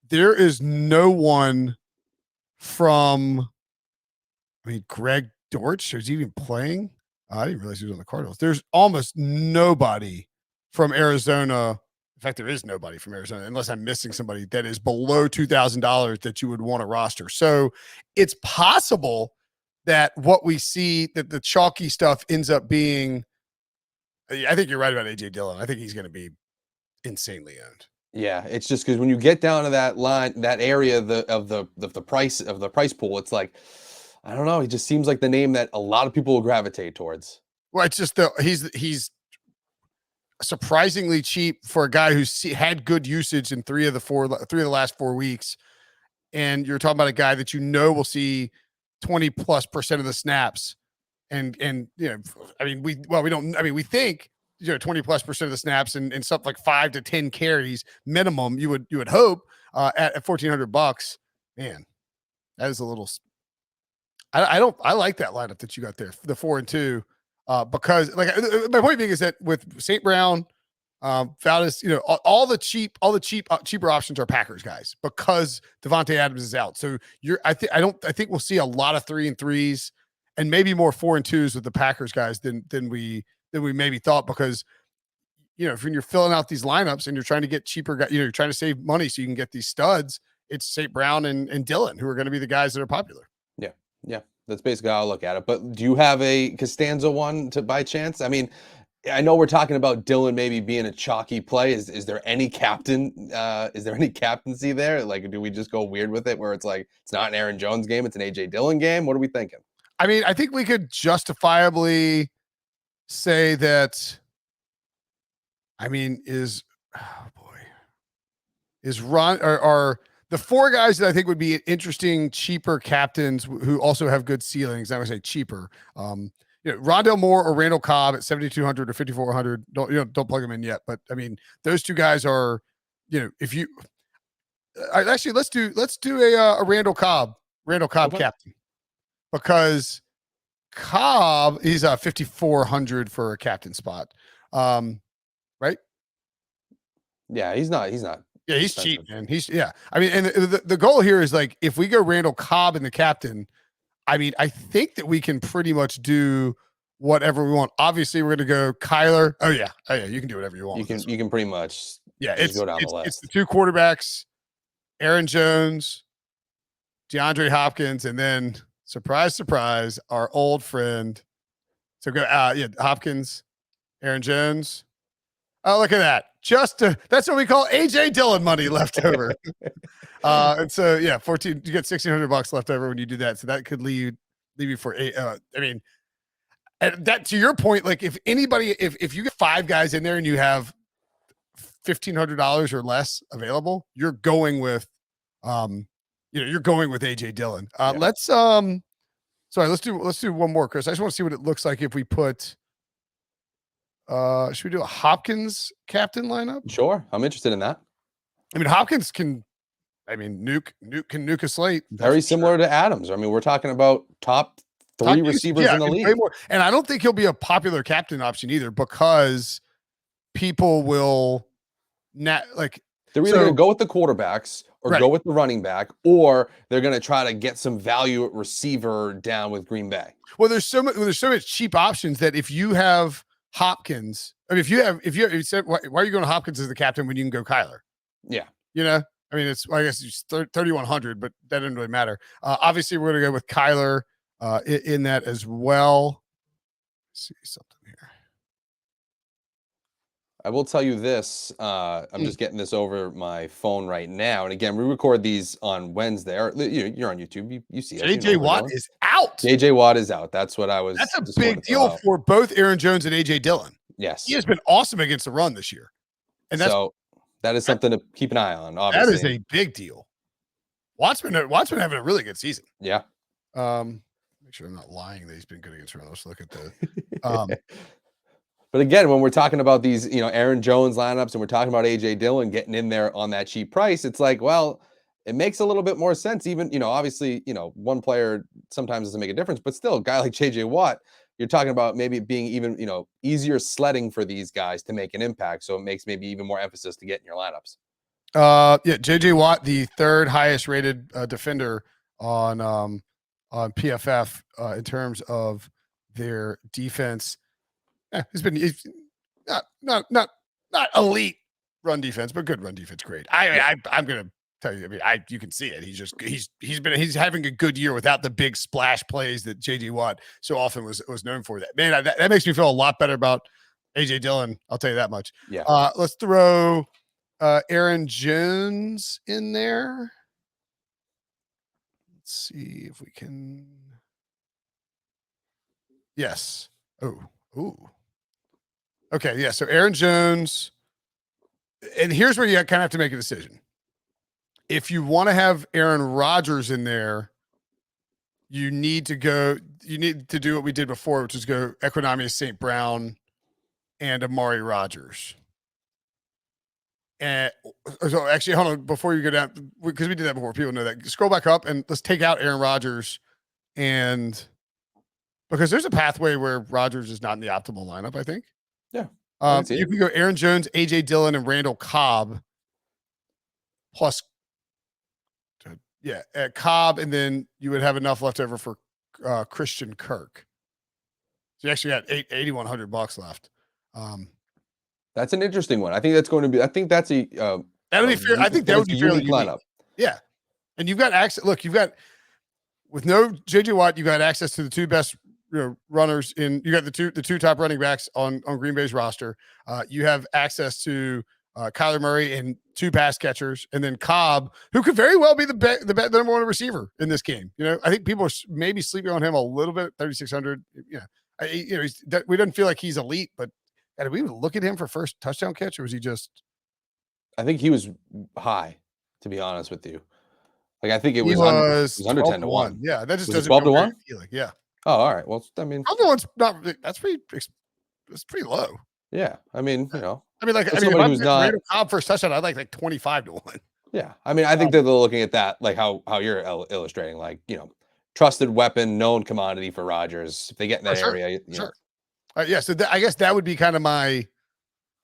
There is no one from. I mean, Greg Dortch is even playing. I didn't realize he was on the Cardinals. There's almost nobody from Arizona. In fact, there is nobody from Arizona, unless I'm missing somebody that is below $2,000 that you would want to roster. So it's possible that what we see, that the chalky stuff ends up being, I think you're right about AJ Dillon. I think he's going to be insanely owned. Yeah, it's just because when you get down to that line, that area of the price pool, it's like, I don't know. He just seems like the name that a lot of people will gravitate towards. Well, it's just he's surprisingly cheap for a guy who's had good usage in three of the last 4 weeks. And you're talking about a guy that will see 20+% of the snaps. And I mean, we think 20+% of the snaps and something like 5 to 10 carries minimum. You would hope at $1,400. Man, that is a little. I like that lineup that you got there, the 4-2. Because like my point being is that with St. Brown, Valdez, all the cheaper options are Packers guys because Devontae Adams is out. So I think we'll see a lot of 3-3s and maybe more 4-2s with the Packers guys than we maybe thought, because if you're filling out these lineups and you're trying to get cheaper guys, you're trying to save money so you can get these studs. It's St. Brown and Dillon who are going to be the guys that are popular. Yeah. That's basically how I look at it. But do you have a Costanza one by chance? I mean, I know we're talking about Dillon maybe being a chalky play. Is there any captain? Is there any captaincy there? Like, do we just go weird with it where it's like it's not an Aaron Jones game, it's an AJ Dillon game? What are we thinking? I mean, I think we could justifiably say that. I mean, is Ron are the four guys that I think would be interesting, cheaper captains who also have good ceilings. I would say cheaper. Rondale Moore or Randall Cobb at 7,200 or 5,400. Don't plug them in yet, but I mean, those two guys are, if you actually let's do a Randall Cobb Okay. captain, because Cobb, he's 5,400 for a captain spot. Right? Yeah, he's not. Yeah, he's cheap, man. I mean, and the goal here is like, if we go Randall Cobb in the captain, I mean, I think that we can pretty much do whatever we want. Obviously, we're going to go Kyler. Oh yeah, you can do whatever you want. You can pretty much it's go down the list. It's the two quarterbacks, Aaron Jones, DeAndre Hopkins, and then surprise, surprise, our old friend. So go Hopkins, Aaron Jones. Oh, look at that. That's what we call AJ Dillon money left over. And so 14, you get $1,600 left over when you do that. So that could leave you for I mean, and that, to your point, like, if you get five guys in there and you have $1,500 or less available, you're going with AJ Dillon. Let's do one more, Chris. I just want to see what it looks like if we put should we do a Hopkins captain lineup? Sure. I'm interested in that. I mean, Hopkins can nuke a slate. Very similar to Adams. I mean, we're talking about top three receivers in the league. And I don't think he'll be a popular captain option either, because people will they're either going to go with the quarterbacks or go with the running back, or they're going to try to get some value at receiver down with Green Bay. Well, there's so much cheap options that if you have Hopkins, I mean, if you said, why are you going to Hopkins as the captain when you can go Kyler? Yeah. I mean, I guess it's 3,100, but that doesn't really matter. Obviously, we're going to go with Kyler in that as well. Let's see something here. I will tell you this. I'm just getting this over my phone right now. And again, we record these on Wednesday. You're on YouTube. You see us. JJ Watt is out. JJ Watt is out. That's what I was. That's a big deal for both Aaron Jones and AJ Dillon. Yes. He has been awesome against the run this year. And that is something to keep an eye on, obviously. That is a big deal. Watt's been having a really good season. Yeah. Make sure I'm not lying that he's been good against the run. Let's look at the But again, when we're talking about these, Aaron Jones lineups, and we're talking about AJ Dillon getting in there on that cheap price, it's like, well, it makes a little bit more sense. Even, obviously, one player sometimes doesn't make a difference, but still, a guy like JJ Watt, you're talking about maybe being even, easier sledding for these guys to make an impact. So it makes maybe even more emphasis to get in your lineups. JJ Watt, the third highest rated defender on PFF in terms of their defense. He's not elite run defense, but good run defense. Great. I'm gonna tell you. I mean, you can see it. He's having a good year without the big splash plays that JJ Watt so often was known for. That, man, that makes me feel a lot better about AJ Dillon. I'll tell you that much. Yeah. Let's throw Aaron Jones in there. Let's see if we can. Yes. Ooh. Okay, yeah. So Aaron Jones, and here's where you kind of have to make a decision. If you want to have Aaron Rodgers in there, you need to do what we did before, which is go Equanimeous St. Brown and Amari Rodgers. And so actually, hold on, before you go down, because we did that before, people know that. Scroll back up and let's take out Aaron Rodgers, and because there's a pathway where Rodgers is not in the optimal lineup, I think. Yeah. You can go Aaron Jones, AJ Dillon, and Randall Cobb plus Cobb, and then you would have enough left over for Christian Kirk. So you actually got $8,100 left. That's an interesting one. I think that's going to be. I think that's a. That would be fair. I think that would be fairly unique lineup. Yeah, and you've got access. Look, with no JJ Watt, you got access to the two best runners in. You got the two top running backs on Green Bay's roster. You have access to Kyler Murray and two pass catchers, and then Cobb, who could very well be the number one receiver in this game. I think people are maybe sleeping on him a little bit. 3,600. Yeah, we don't feel like he's elite, but did we even look at him for first touchdown catch, or was he just? I think he was high, to be honest with you. Like, I think it was he was under 10 to 1. Yeah, that just was doesn't 12 to 1. Yeah. Oh, all right. Well, I mean, Other one's not. That's pretty low. yeah. I mean, you know, I mean, like, for if somebody I'm who's getting not, Randall Cobb for a touchdown, I'd like 25 to 1. yeah. I mean, I think that they're looking at that like how you're illustrating, like, you know, trusted weapon, known commodity for Rodgers. If they get in For that sure. area, you For know, sure. Yeah. So I guess that would be kind of my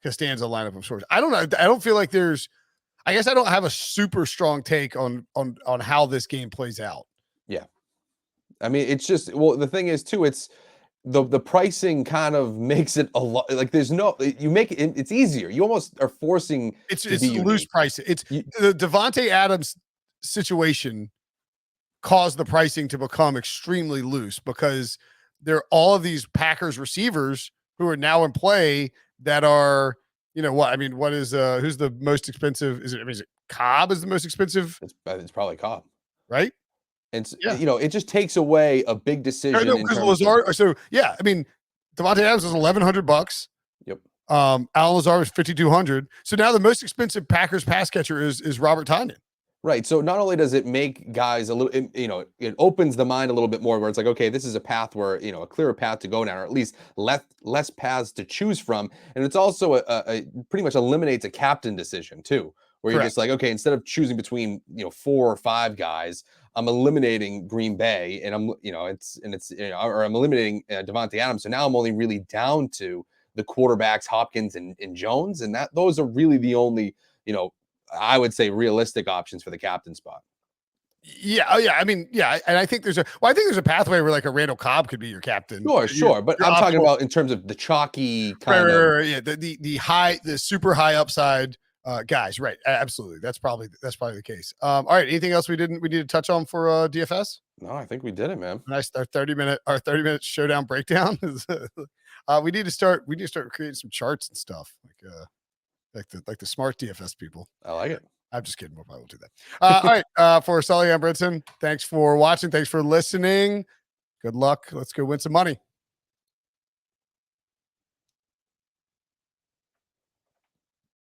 Costanza lineup of sorts. I don't know. I don't feel like there's. I guess I don't have a super strong take on how this game plays out. yeah. I mean, it's just, well, the thing is too, it's the pricing kind of makes it a lot like there's no, you make it, it's easier. You almost are forcing to be It's loose unique. pricing. It's You, the Devontae Adams situation caused the pricing to become extremely loose because there are all of these Packers receivers who are now in play that are, what I mean, what is who's the most expensive? Is it Cobb is the most expensive, it's probably Cobb. right? And Yeah. you know, it just takes away a big decision No, in because terms of, Lazard. So yeah, I mean, Devontae Adams is $1,100. yep. Alan Lazar is 5,200. So now the most expensive Packers pass catcher is Robert Tonyan. Right. So not only does it make guys a little, you know, it opens the mind a little bit more where it's like, okay, this is a path where, you know, a clearer path to go down, or at least less paths to choose from. And it's also a pretty much eliminates a captain decision too, where you're just Correct. like, okay, instead of choosing between, you know, 4 or 5 guys, I'm eliminating Green Bay, and I'm, you know, you know, or I'm eliminating Devontae Adams. So now I'm only really down to the quarterbacks, Hopkins and Jones. And those are really the only, you know, I would say realistic options for the captain spot. Yeah. Oh, yeah. I mean, yeah. And I think I think there's a pathway where like a Randall Cobb could be your captain. Sure, sure. But Your I'm talking optimal, about in terms of the chalky right, kind of. right. Yeah. The super high upside guys. Right. Absolutely. That's probably the case. All right. Anything else we need to touch on for DFS? No, I think we did it, man. Nice. Our 30-minute showdown breakdown is we need to start creating some charts and stuff like the smart DFS people. I like it. I'm just kidding. We'll probably do that. All right. For Sullivan, I'm Brinson. Thanks for watching. Thanks for listening. Good luck. Let's go win some money.